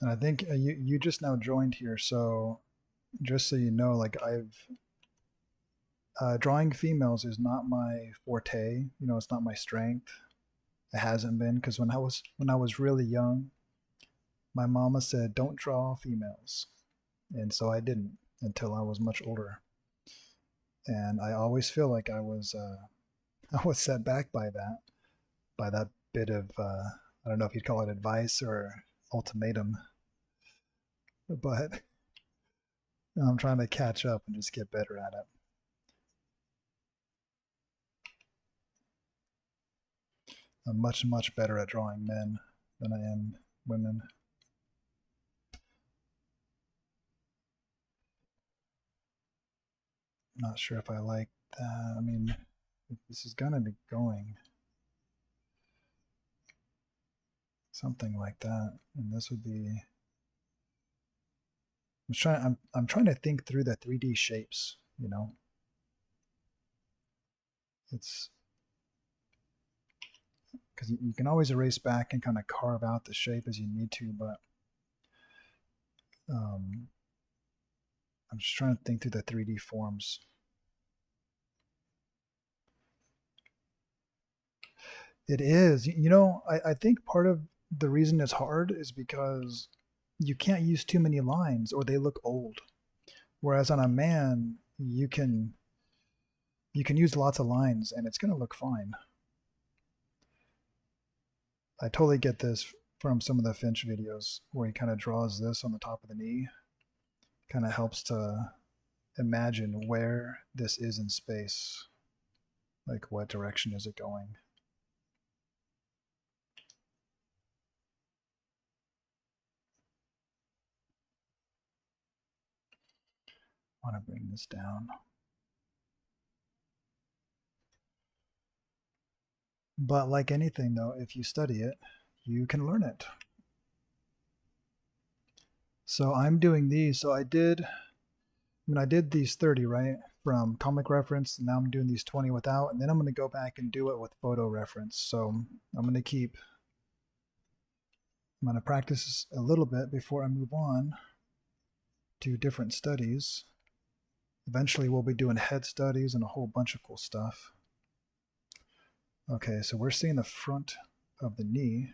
And I think you just now joined here, so just so you know, like I've drawing females is not my forte. It's not my strength. It hasn't been because when I was really young, my mama said don't draw females, and so I didn't until I was much older. And I always feel like I was I was set back by that bit of I don't know if you'd call it advice or ultimatum, but I'm trying to catch up and just get better at it. I'm much, much better at drawing men than I am women. Not sure if I like that. I mean, this is gonna be going something like that, and this would be. I'm trying to think through the 3D shapes. You know, it's because you can always erase back and kind of carve out the shape as you need to, but um, I'm just trying to think through the 3D forms. It is. You know, I think part of the reason it's hard is because you can't use too many lines or they look old. Whereas on a man, you can use lots of lines and it's going to look fine. I totally get this from some of the Finch videos where he kind of draws this on the top of the knee. Kind of helps to imagine where this is in space. Like what direction is it going? I want to bring this down. But like anything though, if you study it, you can learn it. So I'm doing these. So I did these 30, right? From comic reference. Now I'm doing these 20 without, and then I'm going to go back and do it with photo reference. So I'm going to practice a little bit before I move on to different studies. Eventually we'll be doing head studies and a whole bunch of cool stuff. Okay, so we're seeing the front of the knee.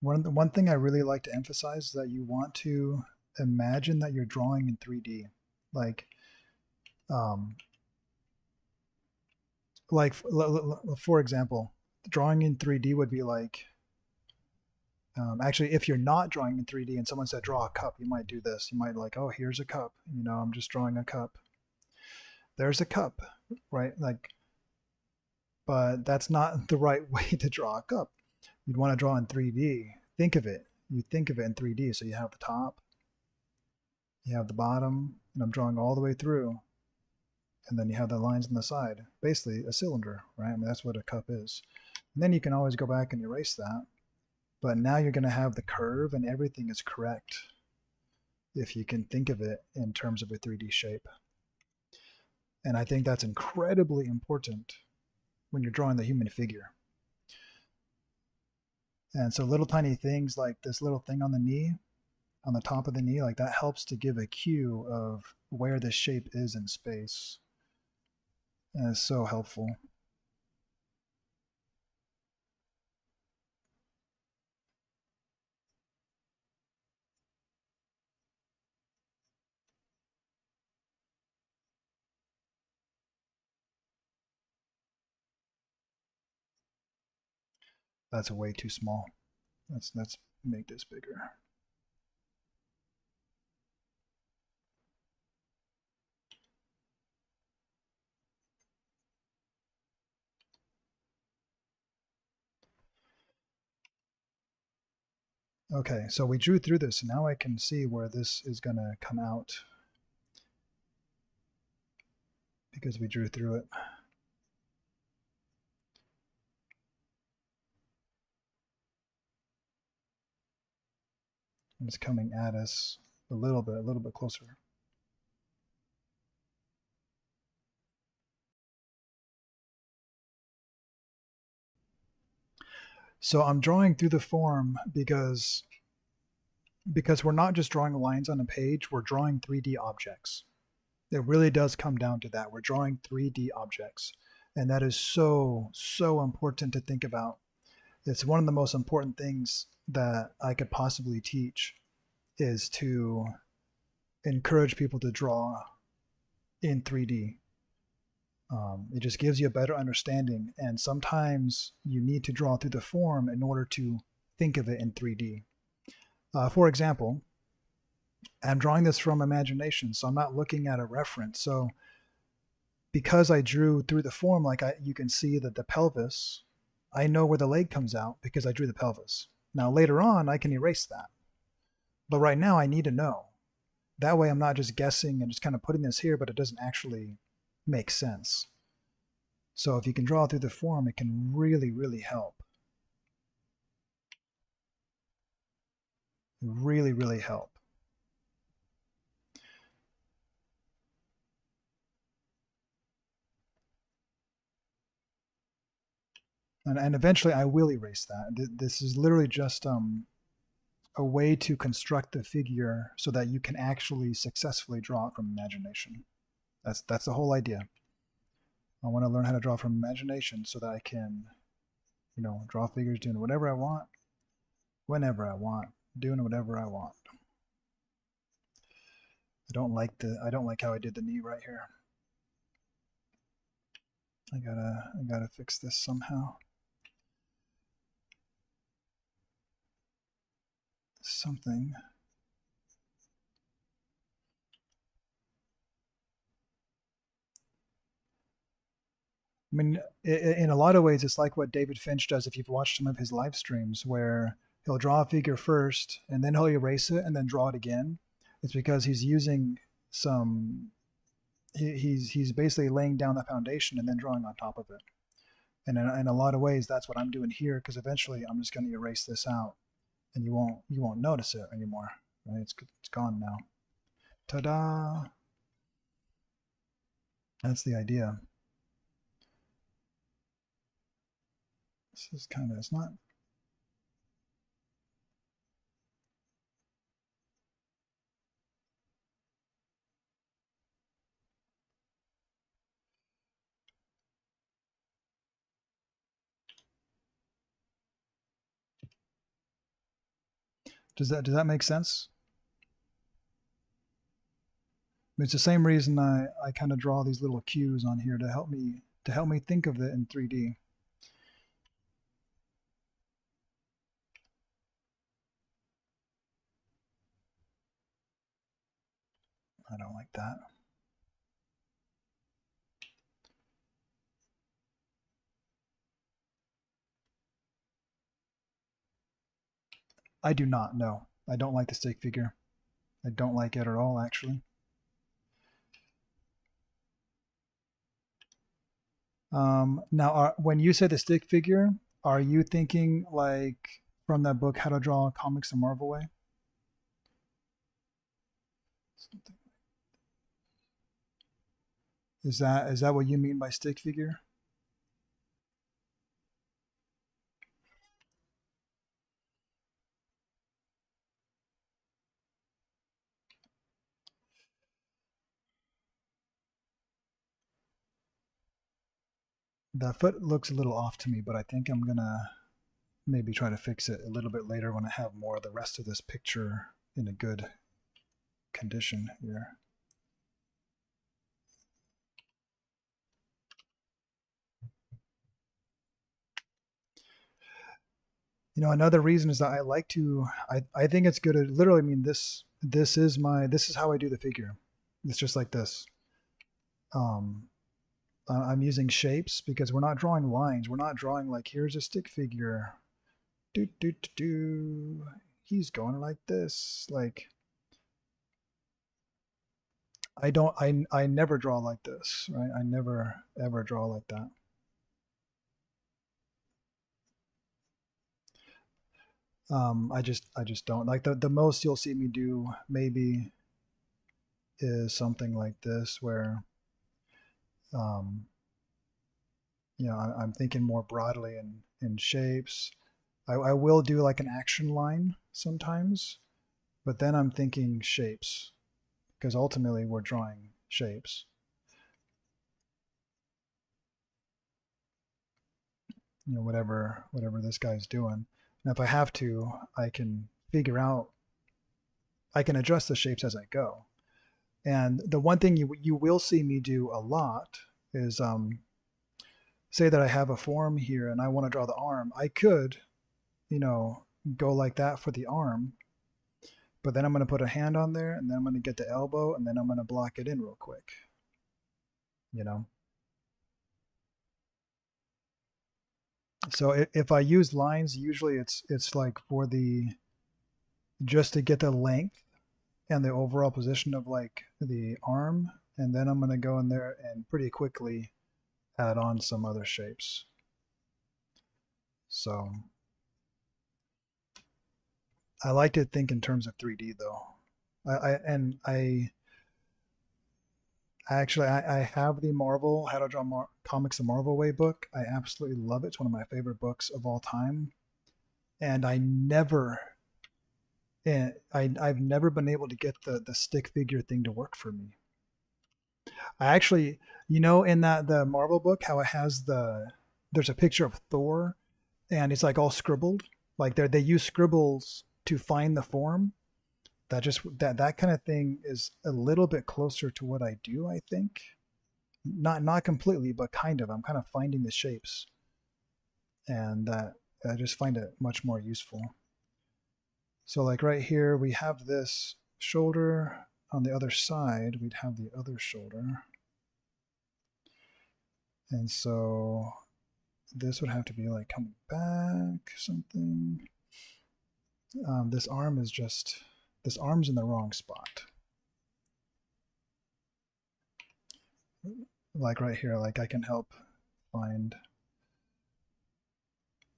One thing I really like to emphasize is that you want to imagine that you're drawing in 3D. Like, um, like for example, drawing in 3D would be like, actually, if you're not drawing in 3D and someone said draw a cup, you might do this. You might like, oh, here's a cup. You know, I'm just drawing a cup. There's a cup, right? Like, but that's not the right way to draw a cup. You'd want to draw in 3D. Think of it. You think of it in 3D. So you have the top, you have the bottom, and I'm drawing all the way through. And then you have the lines on the side. Basically, a cylinder, right? I mean, that's what a cup is. And then you can always go back and erase that. But now you're going to have the curve and everything is correct if you can think of it in terms of a 3D shape. And I think that's incredibly important when you're drawing the human figure. And so little tiny things like this little thing on the knee, on the top of the knee, like that helps to give a cue of where this shape is in space. And it's so helpful. That's way too small. Let's make this bigger. Okay, so we drew through this, and now I can see where this is going to come out because we drew through it. And it's coming at us a little bit closer. So I'm drawing through the form because we're not just drawing lines on a page, we're drawing 3D objects. It really does come down to that. We're drawing 3D objects. And that is so, so important to think about. It's one of the most important things that I could possibly teach is to encourage people to draw in 3D. It just gives you a better understanding. And sometimes you need to draw through the form in order to think of it in 3D. For example, I'm drawing this from imagination, so I'm not looking at a reference. So because I drew through the form, you can see that the pelvis, I know where the leg comes out because I drew the pelvis. Now later on, I can erase that. But right now, I need to know. That way, I'm not just guessing and just kind of putting this here, but it doesn't actually make sense. So if you can draw through the form, it can really, really help. Really, really help. And eventually I will erase that. This is literally just a way to construct the figure so that you can actually successfully draw it from imagination. That's the whole idea. I want to learn how to draw from imagination so that I can, draw figures doing whatever I want, whenever I want, doing whatever I want. I don't like how I did the knee right here. I gotta fix this somehow. Something. I mean, in a lot of ways, it's like what David Finch does if you've watched some of his live streams, where he'll draw a figure first and then he'll erase it and then draw it again. It's because he's using some. He's basically laying down the foundation and then drawing on top of it. And in a lot of ways, that's what I'm doing here, because eventually I'm just going to erase this out, and you won't notice it anymore. Right? It's gone now. Ta-da! That's the idea. This is kind of, it's not. Does that make sense? It's the same reason I kind of draw these little cues on here to help me think of it in 3D. I don't like that. I do not know. I don't like the stick figure. I don't like it at all, actually. Now, when you say the stick figure, are you thinking like from that book, How to Draw Comics the Marvel Way? Is that what you mean by stick figure? The foot looks a little off to me, but I think I'm gonna maybe try to fix it a little bit later when I have more of the rest of this picture in a good condition here. Another reason is that I like to. I think it's good. To literally, I mean this is how I do the figure. It's just like this. Um, I'm using shapes because we're not drawing lines. We're not drawing like here's a stick figure. Do do do do. He's going like this. Like I never draw like this, right? I never ever draw like that. I just don't like the most you'll see me do maybe is something like this where um, I'm thinking more broadly in shapes. I will do like an action line sometimes, but then I'm thinking shapes because ultimately we're drawing shapes. Whatever this guy's doing. And if I have to, I can figure out, I can adjust the shapes as I go. And the one thing you will see me do a lot is say that I have a form here and I want to draw the arm. I could, you know, go like that for the arm, but then I'm going to put a hand on there, and then I'm going to get the elbow, and then I'm going to block it in real quick, you know. So if I use lines, usually it's like for the just to get the length and the overall position of like the arm, and then I'm going to go in there and pretty quickly add on some other shapes. So I like to think in terms of 3D though. I actually I have the Marvel How to Draw Comics the Marvel Way book. I absolutely love it. It's one of my favorite books of all time, and I've never been able to get the stick figure thing to work for me. I actually, you know, in that the Marvel book, how it has there's a picture of Thor, and it's like all scribbled, like they use scribbles to find the form. That kind of thing is a little bit closer to what I do, I think. Not completely, but kind of. I'm kind of finding the shapes, and I just find it much more useful. So like right here, we have this shoulder. On the other side, we'd have the other shoulder. And so this would have to be like coming back something. This arm's in the wrong spot. Like right here, like I can help find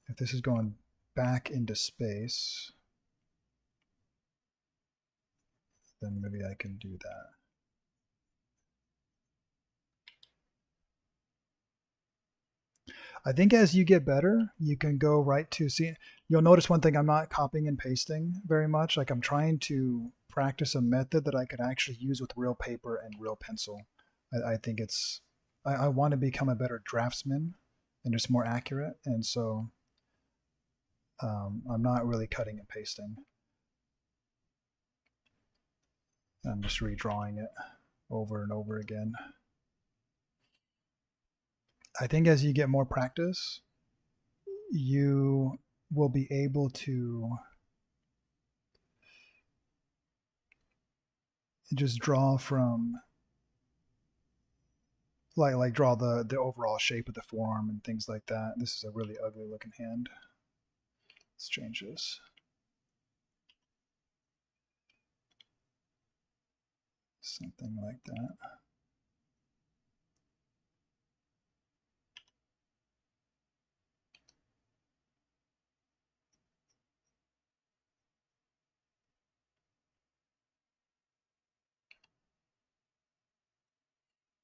if this is going back into space, then maybe I can do that. I think as you get better, you can go right to see. You'll notice one thing: I'm not copying and pasting very much. Like I'm trying to practice a method that I could actually use with real paper and real pencil. I think it's. I want to become a better draftsman and just more accurate, and so I'm not really cutting and pasting. I'm just redrawing it over and over again. I think as you get more practice, you will be able to just draw from like draw the overall shape of the forearm and things like that. This is a really ugly looking hand. Let's change this. Something like that.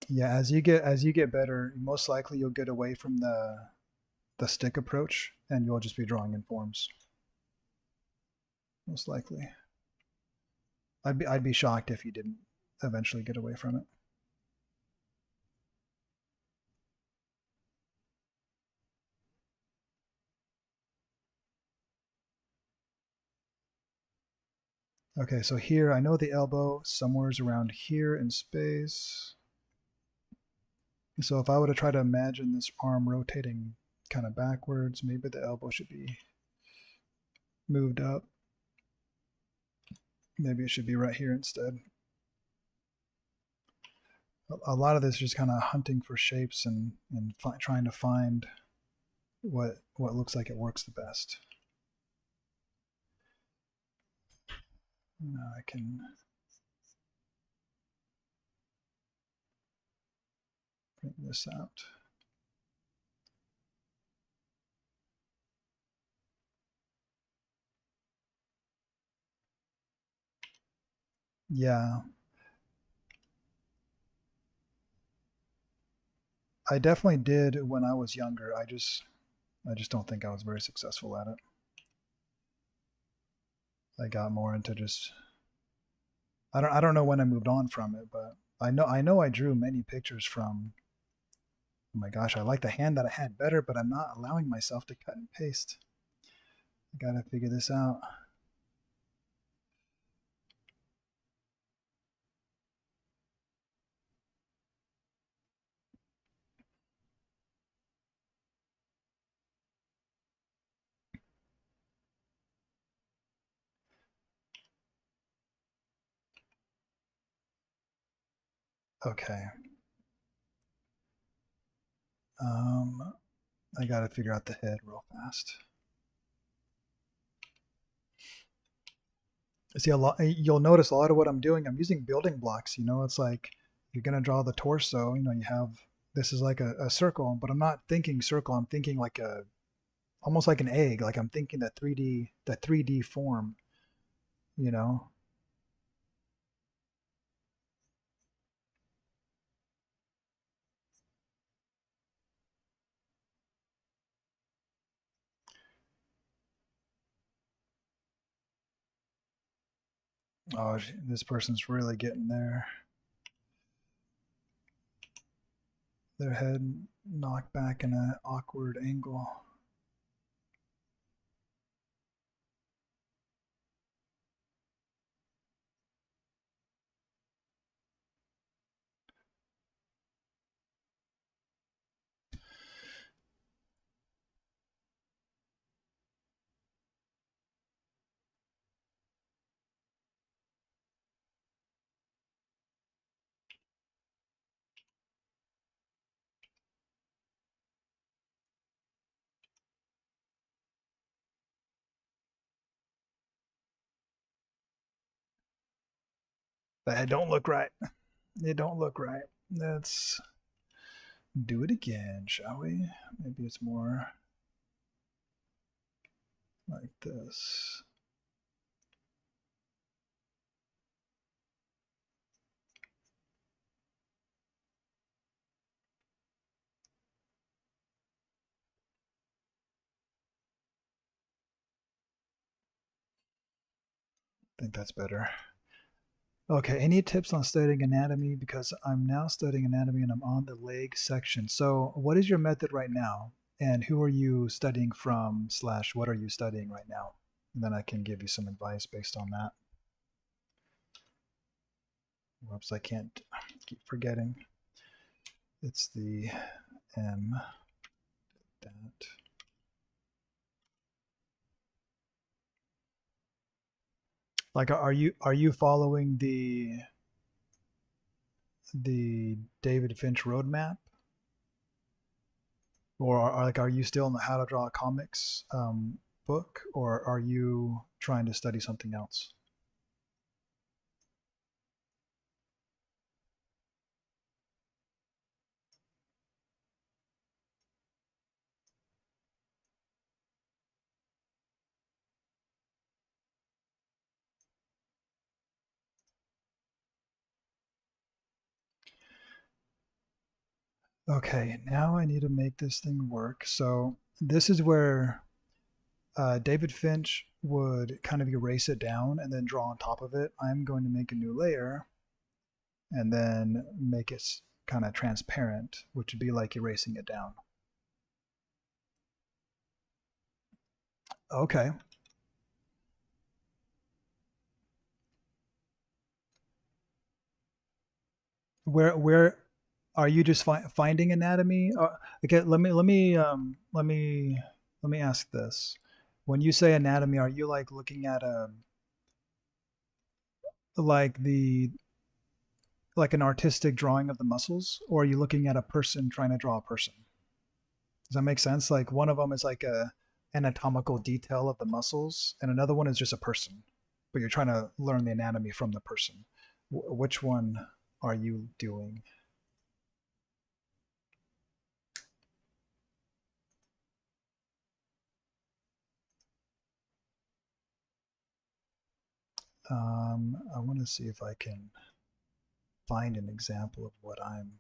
Yeah, as you get better, most likely you'll get away from the stick approach and you'll just be drawing in forms. Most likely. I'd be shocked if you didn't eventually get away from it. Okay, so here I know the elbow somewhere's around here in space. So if I were to try to imagine this arm rotating kind of backwards, maybe the elbow should be moved up. Maybe it should be right here instead. A lot of this is just kind of hunting for shapes and trying to find what looks like it works the best. Now I can print this out. Yeah, I definitely did when I was younger. I just don't think I was very successful at it. I got more into just I don't know when I moved on from it, but I know I drew many pictures from. Oh my gosh, I like the hand that I had better, but I'm not allowing myself to cut and paste. I gotta figure this out. Okay. I gotta figure out the head real fast. See, a lot. You'll notice a lot of what I'm doing. I'm using building blocks. It's like if you're gonna draw the torso. You have this is like a circle, but I'm not thinking circle. I'm thinking like almost like an egg. Like I'm thinking that 3D form. You know. Oh, this person's really getting their head knocked back in an awkward angle. That don't look right. It don't look right. Let's do it again, shall we? Maybe it's more like this. I think that's better. Okay, any tips on studying anatomy? Because I'm now studying anatomy and I'm on the leg section. So, what is your method right now? And who are you studying from, slash, what are you studying right now? And then I can give you some advice based on that. Whoops, I can't keep forgetting. It's the M. That. Like, are you following the David Finch roadmap, or are you still in the How to Draw Comics book, or are you trying to study something else? Okay, now I need to make this thing work. So this is where David Finch would kind of erase it down and then draw on top of it. I'm going to make a new layer and then make it kind of transparent, which would be like erasing it down. Okay. Where are you just finding anatomy? Okay, let me ask this. When you say anatomy, are you like looking at a like the like an artistic drawing of the muscles, or are you looking at a person trying to draw a person? Does that make sense? Like one of them is like a anatomical detail of the muscles, and another one is just a person, but you're trying to learn the anatomy from the person. Which one are you doing? I want to see if I can find an example of what I'm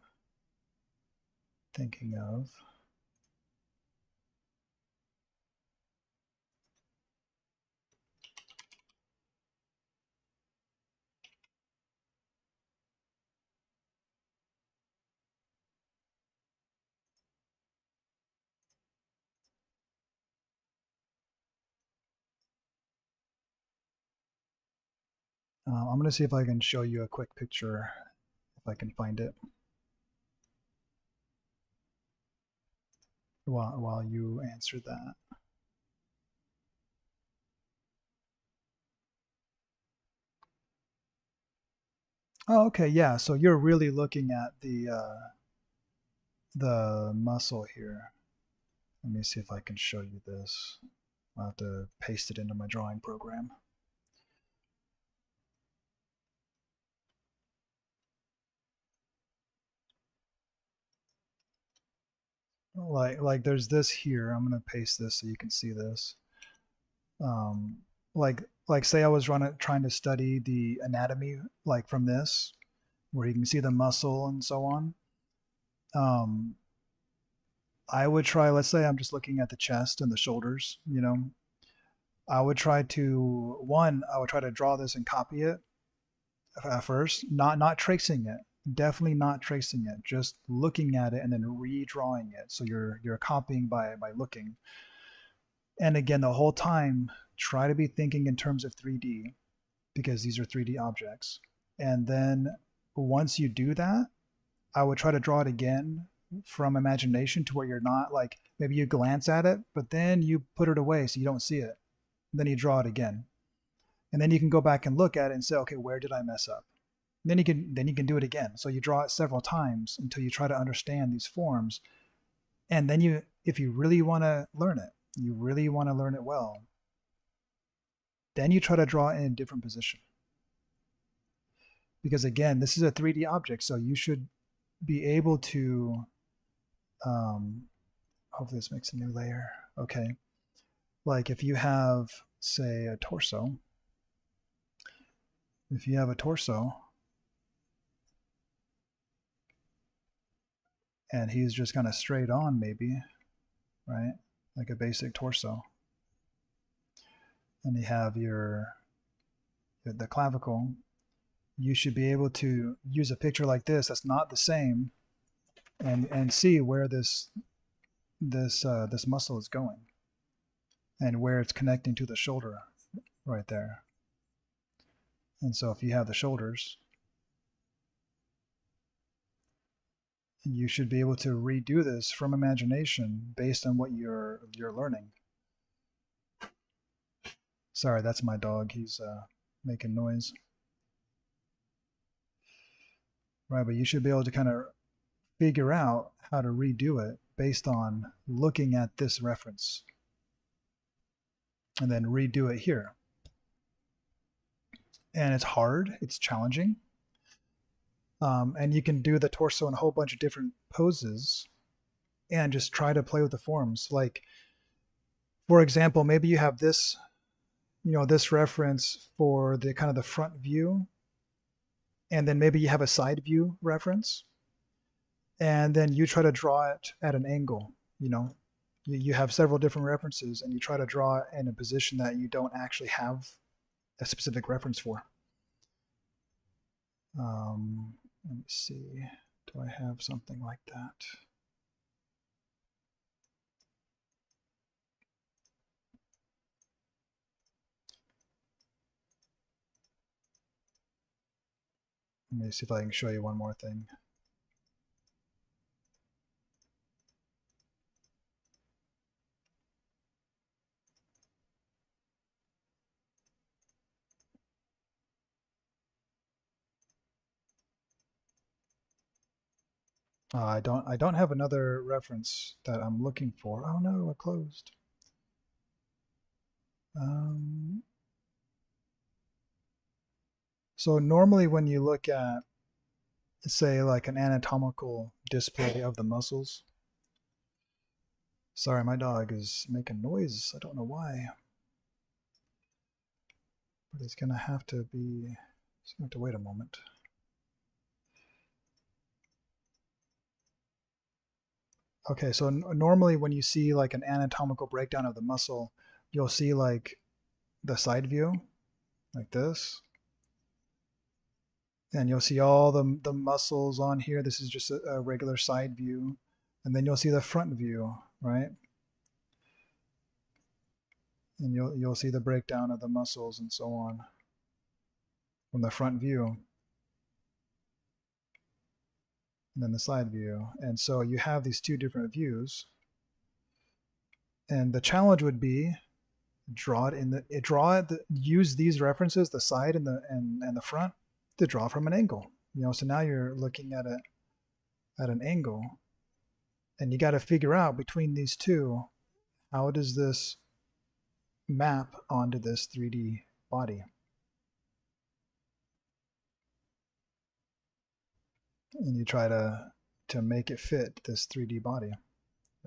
thinking of. I'm going to see if I can show you a quick picture, if I can find it, while you answer that. Oh, okay, yeah. So you're really looking at the muscle here. Let me see if I can show you this. I'll have to paste it into my drawing program. Like there's this here. I'm gonna paste this so you can see this. Um, like say I was trying to study the anatomy like from this, where you can see the muscle and so on. Um, I would try. Let's say I'm just looking at the chest and the shoulders. I would try to I would try to draw this and copy it at first, not tracing it. Definitely not tracing it. Just looking at it and then redrawing it. So you're copying by looking. And again, the whole time, try to be thinking in terms of 3D because these are 3D objects. And then once you do that, I would try to draw it again from imagination to where you're not like maybe you glance at it, but then you put it away so you don't see it. Then you draw it again. And then you can go back and look at it and say, okay, where did I mess up? And then you can do it again. So you draw it several times until you try to understand these forms. And then if you really want to learn it, you really want to learn it well, then you try to draw it in a different position. Because again, this is a 3D object, so you should be able to, hopefully this makes a new layer. Okay. Like if you have, say, a torso, if you have a torso and he's just kind of straight on maybe, right? Like a basic torso. And you have the clavicle, you should be able to use a picture like this that's not the same and see where this muscle is going and where it's connecting to the shoulder right there. And so if you have the shoulders, you should be able to redo this from imagination based on what you're learning. Sorry, that's my dog. He's making noise. Right, but you should be able to kind of figure out how to redo it based on looking at this reference and then redo it here. And it's hard, it's challenging. And you can do the torso in a whole bunch of different poses and just try to play with the forms. Like, for example, maybe you have this, this reference for the kind of the front view, and then maybe you have a side view reference, and then you try to draw it at an angle. You have several different references, and you try to draw it in a position that you don't actually have a specific reference for. Let me see. Do I have something like that? Let me see if I can show you one more thing. I don't have another reference that I'm looking for. Oh no, it closed. So normally when you look at, say, like an anatomical display of the muscles. Sorry, my dog is making noise. I don't know why. But he's gonna have to wait a moment. Okay, so normally when you see like an anatomical breakdown of the muscle, you'll see like the side view, like this. And you'll see all the muscles on here. This is just a regular side view. And then you'll see the front view, right? And you'll see the breakdown of the muscles and so on from the front view. And then the side view. And so you have these two different views. And the challenge would be use these references, the side and the front, to draw from an angle. So now you're looking at an angle, and you got to figure out between these two, how does this map onto this 3D body? And you try to make it fit this 3D body.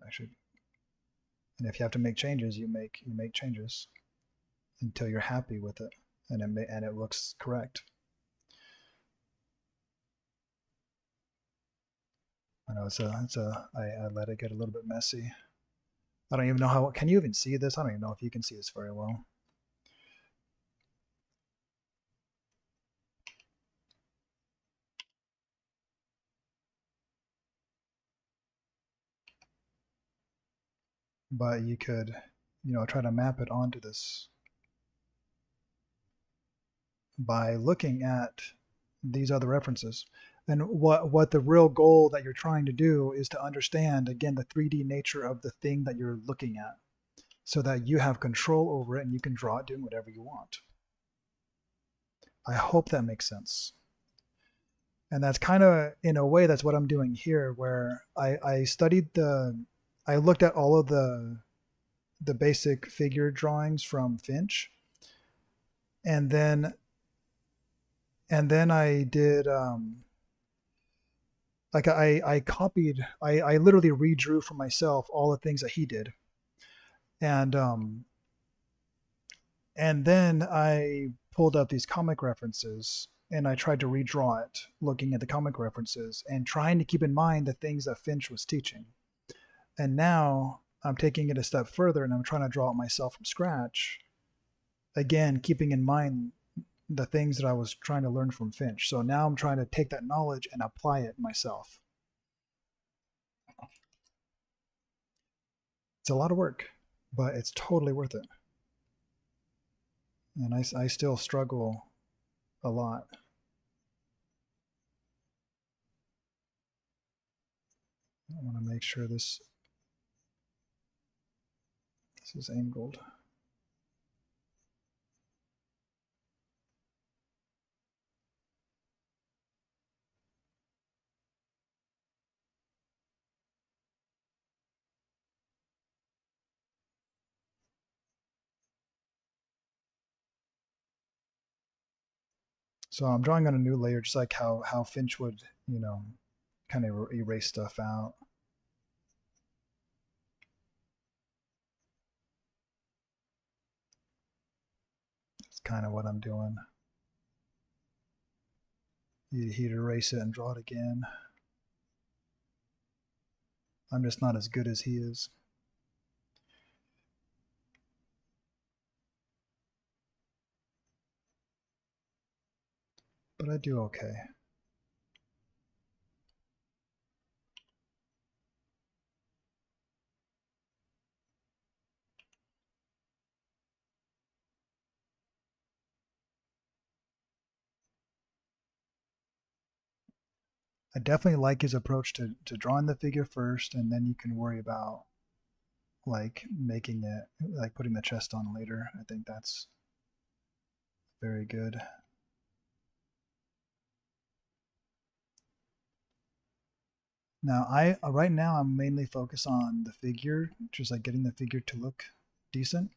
Actually, and if you have to make changes, you make changes until you're happy with it, and it looks correct. I know I let it get a little bit messy. I don't even know how. Can you even see this? I don't even know if you can see this very well. But you could, try to map it onto this by looking at these other references. And what the real goal that you're trying to do is to understand, again, the 3D nature of the thing that you're looking at, so that you have control over it and you can draw it doing whatever you want. I hope that makes sense. And that's kind of, in a way, that's what I'm doing here, where I studied I looked at all of the basic figure drawings from Finch, and then I did like I copied, I literally redrew for myself all the things that he did, and then I pulled up these comic references and I tried to redraw it, looking at the comic references and trying to keep in mind the things that Finch was teaching. And now I'm taking it a step further and I'm trying to draw it myself from scratch, again keeping in mind the things that I was trying to learn from Finch. So now I'm trying to take that knowledge and apply it myself. It's a lot of work, but it's totally worth it. And I still struggle a lot. I want to make sure this is angled. So I'm drawing on a new layer, just like how Finch would, kind of erase stuff out. It's kind of what I'm doing. He'd erase it and draw it again. I'm just not as good as he is. But I do okay. I definitely like his approach to drawing the figure first, and then you can worry about like making it, like putting the chest on later. I think that's very good. Now right now I'm mainly focused on the figure, just like getting the figure to look decent.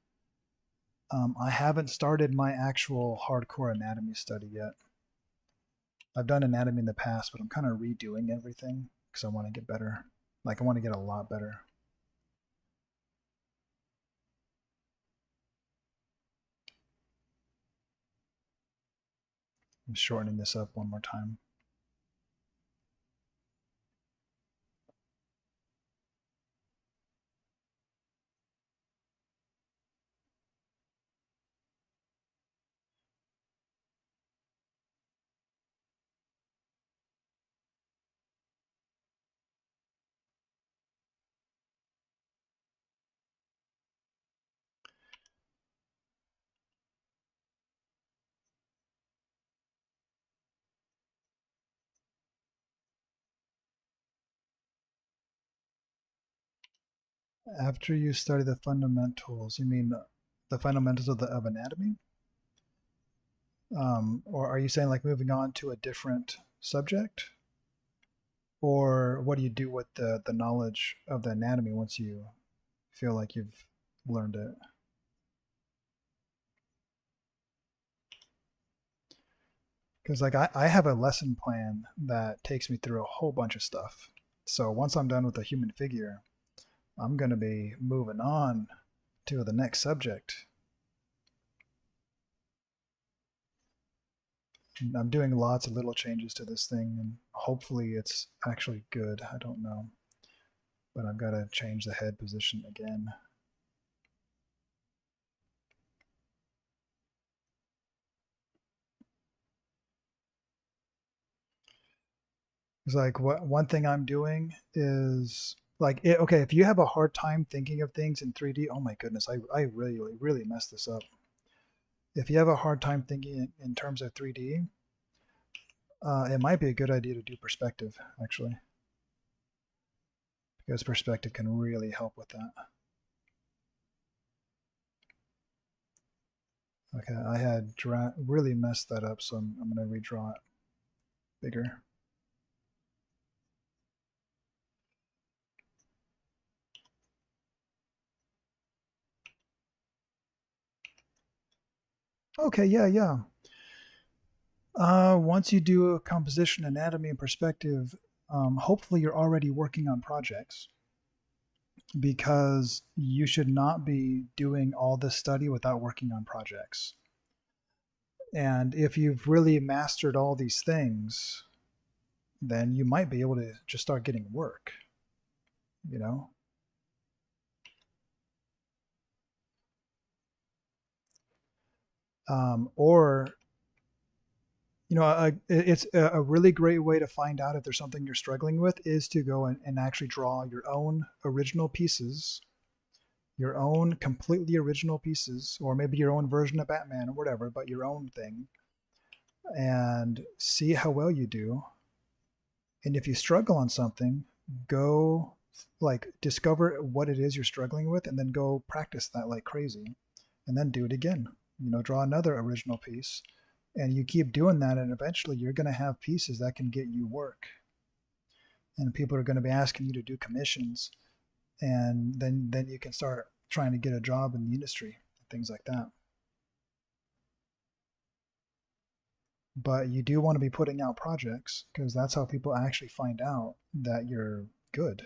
I haven't started my actual hardcore anatomy study yet. I've done anatomy in the past, but I'm kind of redoing everything because I want to get better. Like I want to get a lot better. I'm shortening this up one more time. After you study the fundamentals, you mean the fundamentals of anatomy? Or are you saying like moving on to a different subject? Or what do you do with the knowledge of the anatomy once you feel like you've learned it? Because like I have a lesson plan that takes me through a whole bunch of stuff. So once I'm done with the human figure, I'm going to be moving on to the next subject. I'm doing lots of little changes to this thing, and hopefully it's actually good. I don't know. But I've got to change the head position again. It's like one thing I'm doing is like okay, if you have a hard time thinking of things in 3D, oh my goodness, I really messed this up. If you have a hard time thinking in terms of 3D, it might be a good idea to do perspective, actually, because perspective can really help with that. Okay, I had really messed that up, so I'm going to redraw it bigger. Okay, yeah. Once you do a composition, anatomy, and perspective, hopefully you're already working on projects, because you should not be doing all this study without working on projects. And if you've really mastered all these things, then you might be able to just start getting work, you know? Or, it's a really great way to find out if there's something you're struggling with is to go and actually draw your own original pieces, your own completely original pieces, or maybe your own version of Batman or whatever, but your own thing, and see how well you do. And if you struggle on something, go like discover what it is you're struggling with and then go practice that like crazy and then do it again. Draw another original piece and you keep doing that, and eventually you're going to have pieces that can get you work. And people are going to be asking you to do commissions, and then you can start trying to get a job in the industry, things like that. But you do want to be putting out projects because that's how people actually find out that you're good.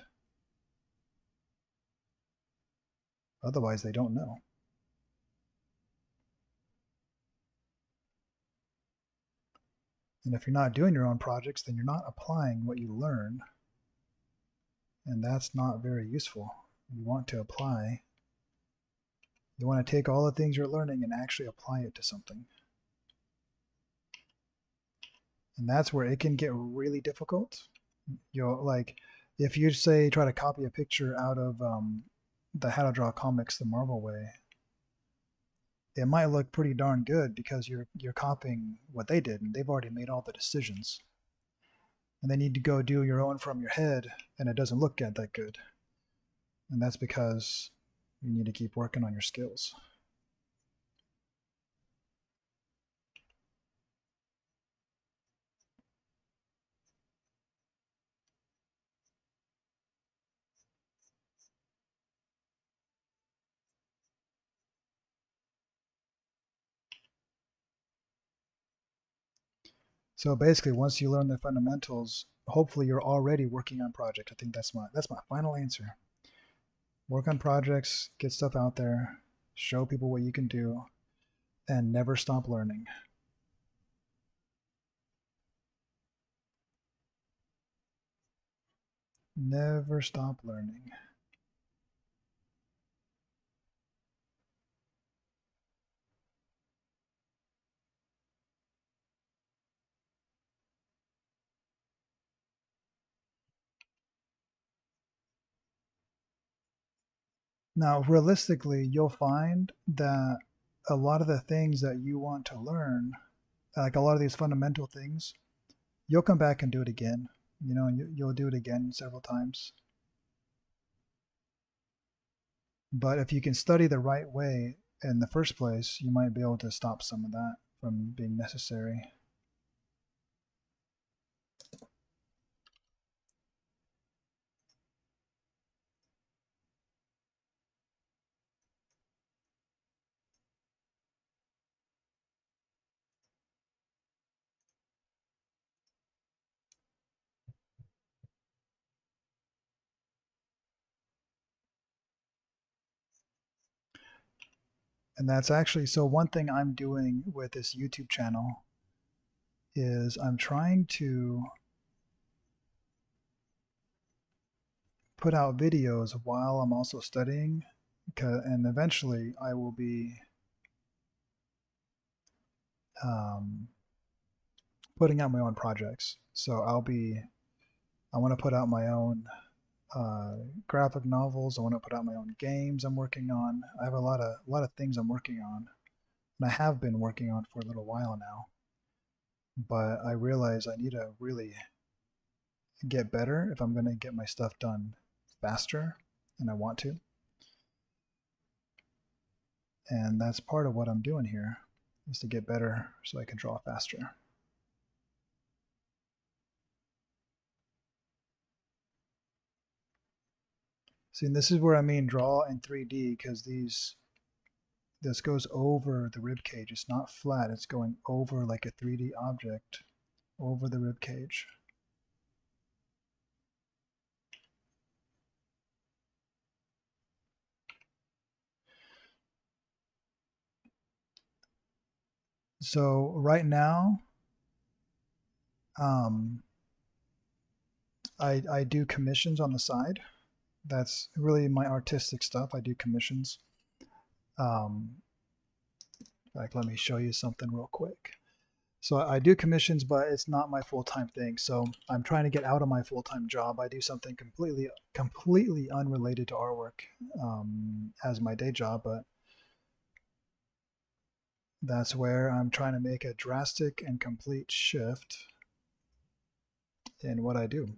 Otherwise, they don't know. And if you're not doing your own projects, then you're not applying what you learn. And that's not very useful. You want to apply. You want to take all the things you're learning and actually apply it to something. And that's where it can get really difficult. Like, if you say try to copy a picture out of the How to Draw Comics the Marvel way, it might look pretty darn good because you're copying what they did and they've already made all the decisions. And then you need to go do your own from your head, and it doesn't look that good. And that's because you need to keep working on your skills. So basically, once you learn the fundamentals, hopefully you're already working on projects. I think that's my final answer. Work on projects, get stuff out there, show people what you can do, and never stop learning. Never stop learning. Now, realistically, you'll find that a lot of the things that you want to learn, like a lot of these fundamental things, you'll come back and do it again. You'll do it again several times. But if you can study the right way in the first place, you might be able to stop some of that from being necessary. And that's actually, so one thing I'm doing with this YouTube channel is I'm trying to put out videos while I'm also studying, and eventually I will be um, putting out my own projects. So I want to put out my own uh, graphic novels. I want to put out my own games I'm working on. I have a lot of things I'm working on, and I have been working on for a little while now. But I realize I need to really get better if I'm going to get my stuff done faster, and I want to. And that's part of what I'm doing here is to get better so I can draw faster. See, and this is where I mean draw in 3D because this goes over the rib cage. It's not flat. It's going over like a 3D object over the rib cage. So right now, um, I do commissions on the side. That's really my artistic stuff. I do commissions. Um, like, let me show you something real quick. So I do commissions, but it's not my full-time thing. So I'm trying to get out of my full-time job. I do something completely unrelated to artwork as my day job, but that's where I'm trying to make a drastic and complete shift in what I do.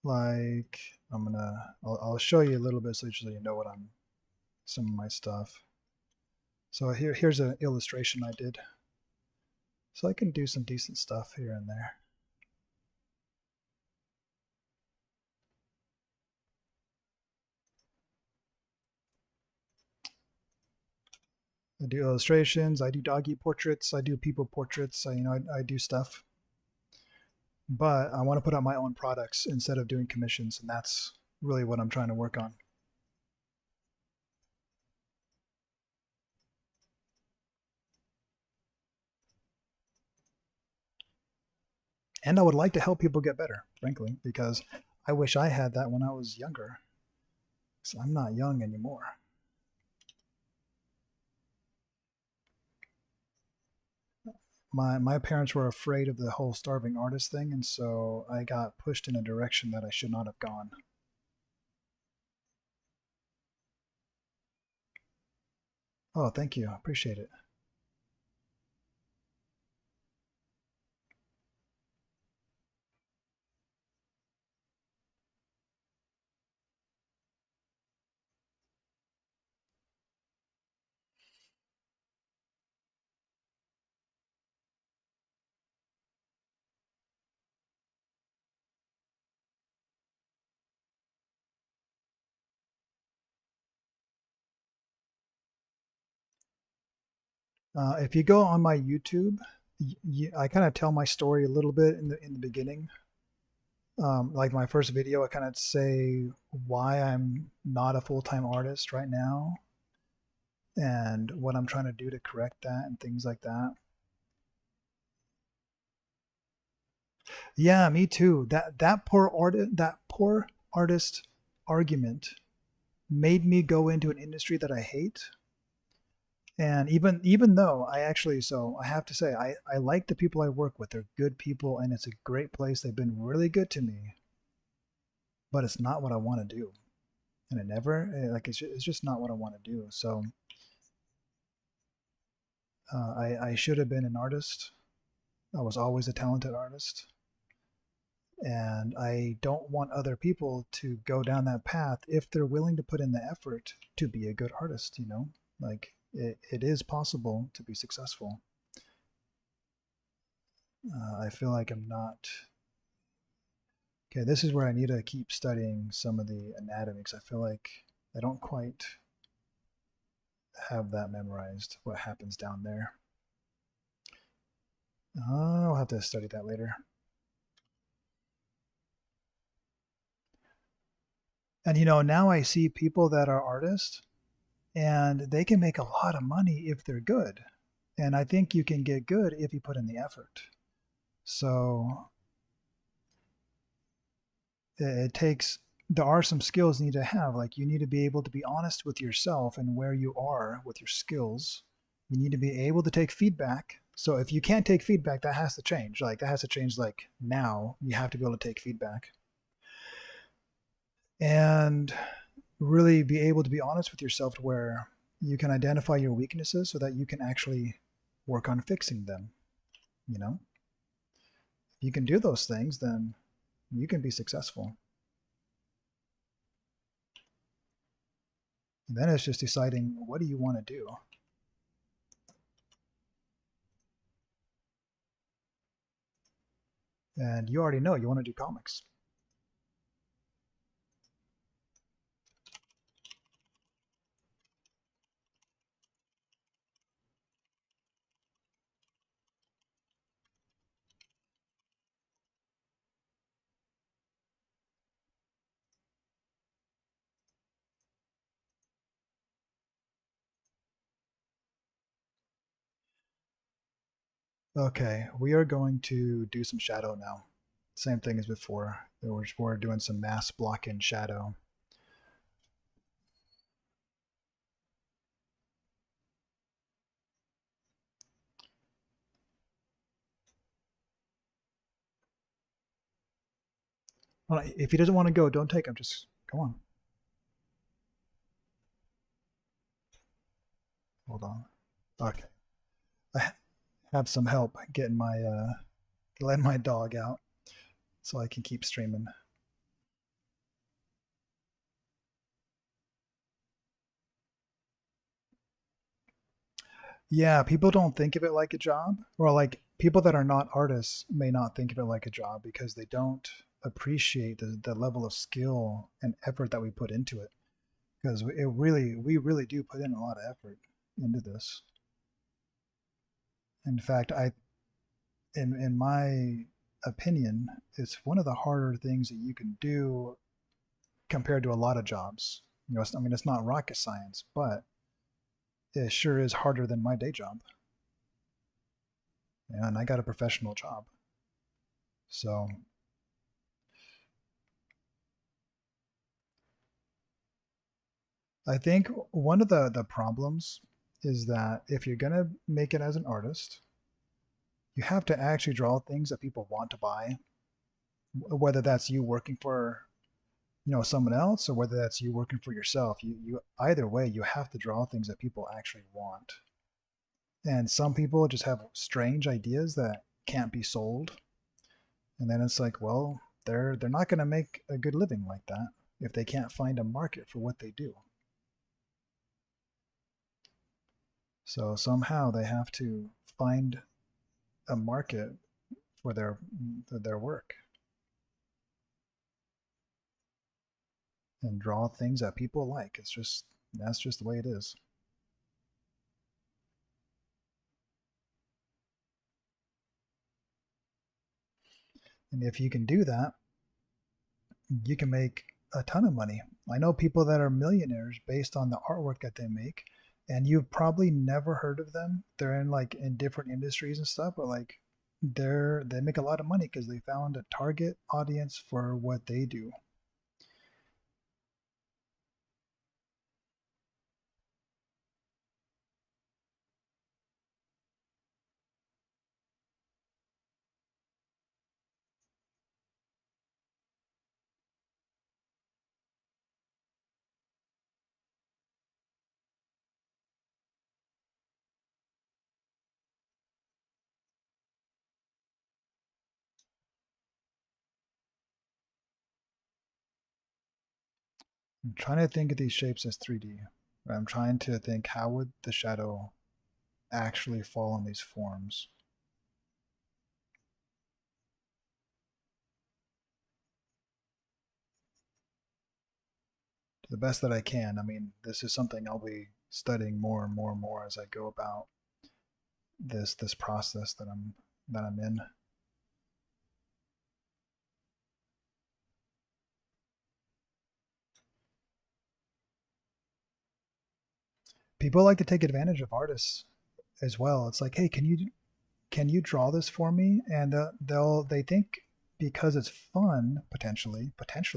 Like I'll show you a little bit so you know what some of my stuff. So here's an illustration I did. So I can do some decent stuff here and there. I do illustrations. I do doggy portraits. I do people portraits. I do stuff. But I want to put out my own products instead of doing commissions, and that's really what I'm trying to work on. And I would like to help people get better, frankly, because I wish I had that when I was younger. So I'm not young anymore. My parents were afraid of the whole starving artist thing, and so I got pushed in a direction that I should not have gone. Oh, thank you. I appreciate it. If you go on my YouTube, I kind of tell my story a little bit in the beginning. Like my first video, I kind of say why I'm not a full-time artist right now and what I'm trying to do to correct that and things like that. Yeah, me too. That poor artist argument made me go into an industry that I hate. And even though I have to say I like the people I work with. They're good people and it's a great place. They've been really good to me, but it's not what I want to do. And it's just not what I want to do. So I should have been an artist. I was always a talented artist. And I don't want other people to go down that path if they're willing to put in the effort to be a good artist. Like it is possible to be successful. I feel like I'm not. Okay, this is where I need to keep studying some of the anatomics. I feel like I don't quite have that memorized, what happens down there. I'll have to study that later. And now I see people that are artists and they can make a lot of money if they're good. And I think you can get good if you put in the effort. So it takes, there are some skills you need to have. Like you need to be able to be honest with yourself and where you are with your skills. You need to be able to take feedback. So if you can't take feedback, that has to change. Like that has to change like now. You have to be able to take feedback. And really be able to be honest with yourself to where you can identify your weaknesses so that you can actually work on fixing them. You know, if you can do those things, then you can be successful. And then it's just deciding what do you want to do. And you already know you want to do comics. Okay, we are going to do some shadow now. Same thing as before. We're doing some mass block in shadow. Well, if he doesn't want to go, don't take him. Just go on. Hold on. Okay. I have some help getting my letting my dog out so I can keep streaming. Yeah, people don't think of it like a job, or like people that are not artists may not think of it like a job because they don't appreciate the level of skill and effort that we put into it. Because we really do put in a lot of effort into this. In fact, in my opinion, it's one of the harder things that you can do compared to a lot of jobs. I mean, it's not rocket science, but it sure is harder than my day job. And I got a professional job. So I think one of the problems is that if you're going to make it as an artist, you have to actually draw things that people want to buy, whether that's you working for someone else or whether that's you working for yourself. You either way, you have to draw things that people actually want. And some people just have strange ideas that can't be sold, and then it's like, well, they're not going to make a good living like that if they can't find a market for what they do. So somehow they have to find a market for their work and draw things that people like. That's just the way it is. And if you can do that, you can make a ton of money. I know people that are millionaires based on the artwork that they make, and you've probably never heard of them. They're in like in different industries and stuff, but like they make a lot of money because they found a target audience for what they do. I'm trying to think of these shapes as 3D. I'm trying to think how would the shadow actually fall in these forms. To the best that I can. I mean, this is something I'll be studying more and more and more as I go about this process that I'm in. People like to take advantage of artists as well. It's like, hey, can you draw this for me? And they think because it's fun, potentially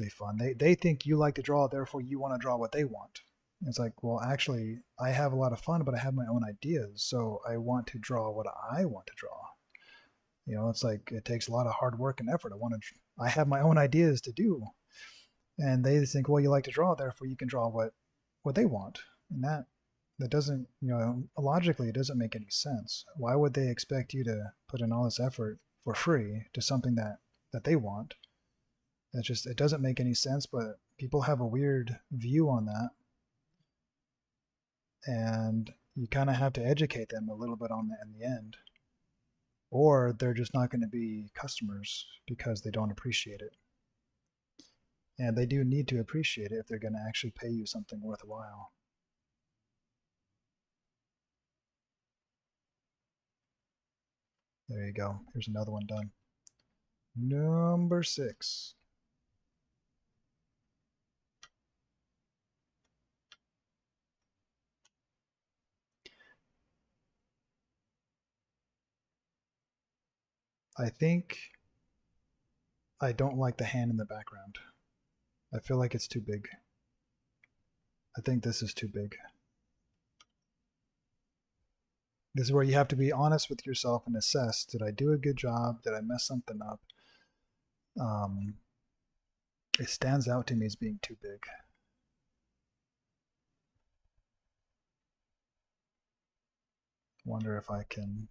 fun, they think you like to draw, therefore you want to draw what they want. It's like, well, actually, I have a lot of fun, but I have my own ideas, so I want to draw what I want to draw. It's like it takes a lot of hard work and effort. I have my own ideas to do, and they think, well, you like to draw, therefore you can draw what they want, and that doesn't, logically, it doesn't make any sense. Why would they expect you to put in all this effort for free to something that they want? It doesn't make any sense. But people have a weird view on that, and you kind of have to educate them a little bit on that in the end, or they're just not going to be customers because they don't appreciate it. And they do need to appreciate it if they're going to actually pay you something worthwhile. There you go. Here's another one done. Number 6. I think I don't like the hand in the background. I feel like it's too big. I think this is too big. This is where you have to be honest with yourself and assess, did I do a good job? Did I mess something up? It stands out to me as being too big. Wonder if I can...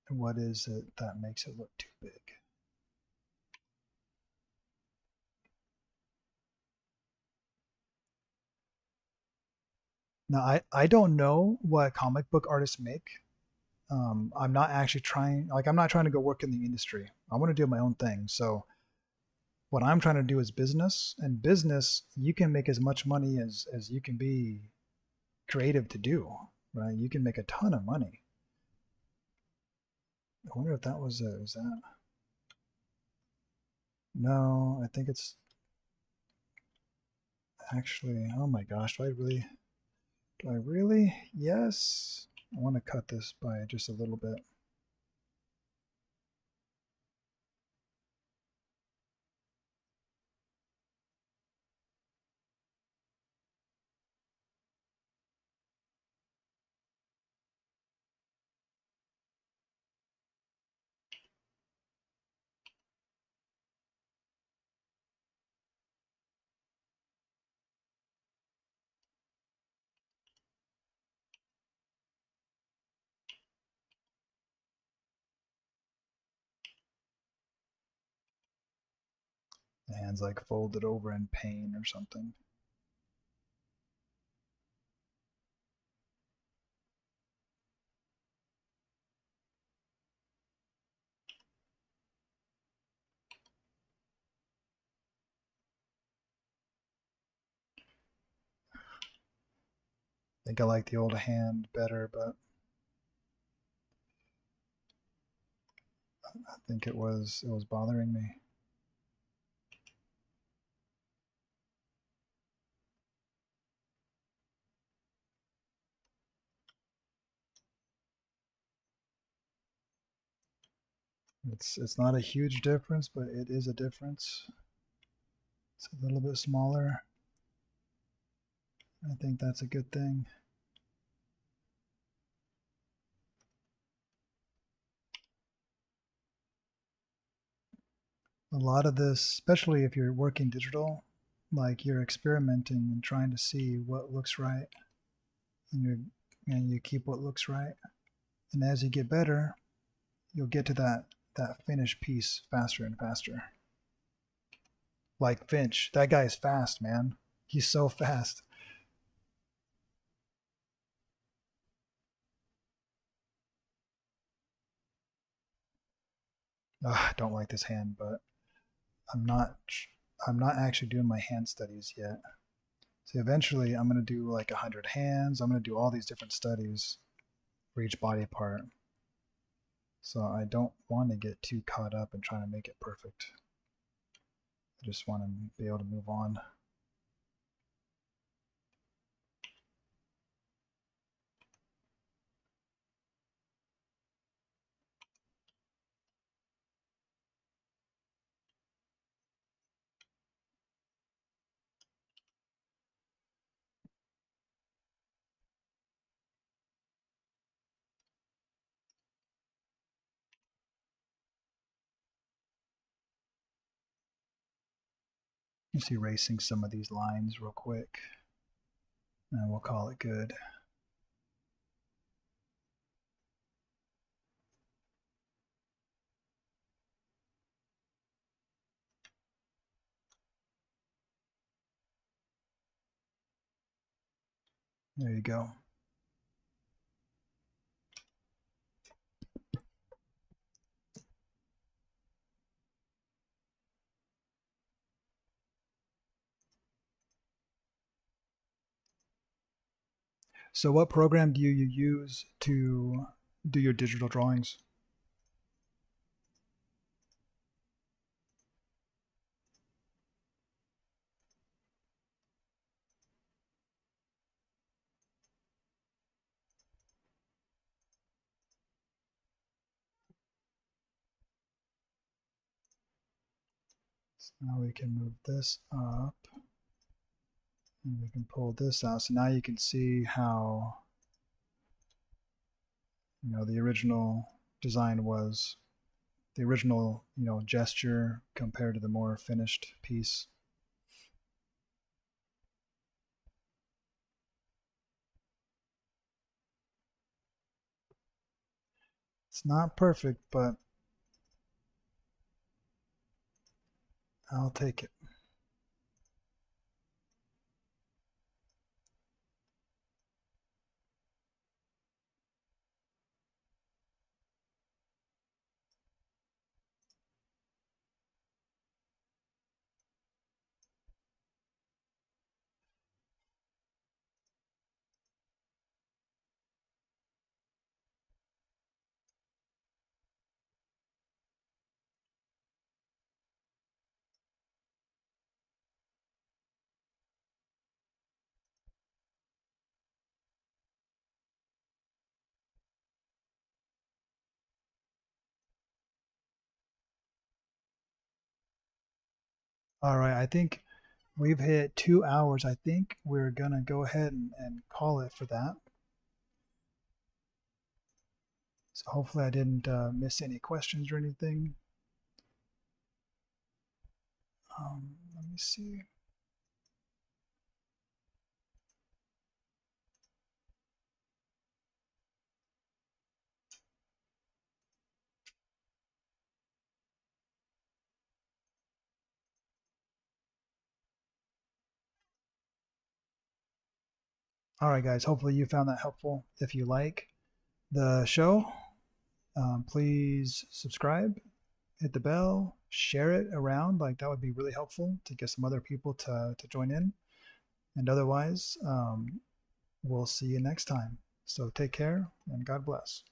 What is it that makes it look too big? Now, I don't know what comic book artists make. I'm not actually I'm not trying to go work in the industry. I want to do my own thing. So what I'm trying to do is business, and business, you can make as much money as you can be creative to do, right? You can make a ton of money. I wonder if that was that. No, I think it's actually, oh my gosh, do I really? Yes. I want to cut this by just a little bit. The hand's like folded over in pain or something. I think I like the old hand better, but I think it was bothering me. It's not a huge difference, but it is a difference. It's a little bit smaller. I think that's a good thing. A lot of this, especially if you're working digital, like you're experimenting and trying to see what looks right, and you keep what looks right. And as you get better, you'll get to that finished piece faster and faster. Like Finch, that guy is fast, man. He's so fast. Ugh, I don't like this hand, but I'm not I'm not actually doing my hand studies yet. So eventually I'm going to do like 100 hands. I'm going to do all these different studies for each body part. So I don't want to get too caught up in trying to make it perfect. I just want to be able to move on. Just erasing some of these lines real quick, and we'll call it good. There you go. So what program do you use to do your digital drawings? So now we can move this up and we can pull this out. So now you can see how, the original design was, the original, gesture compared to the more finished piece. It's not perfect, but I'll take it. All right, I think we've hit 2 hours. I think we're gonna go ahead and call it for that. So hopefully I didn't miss any questions or anything. Let me see. All right, guys, hopefully you found that helpful. If you like the show, please subscribe, hit the bell, share it around. Like that would be really helpful to get some other people to join in. And otherwise, we'll see you next time. So take care and God bless.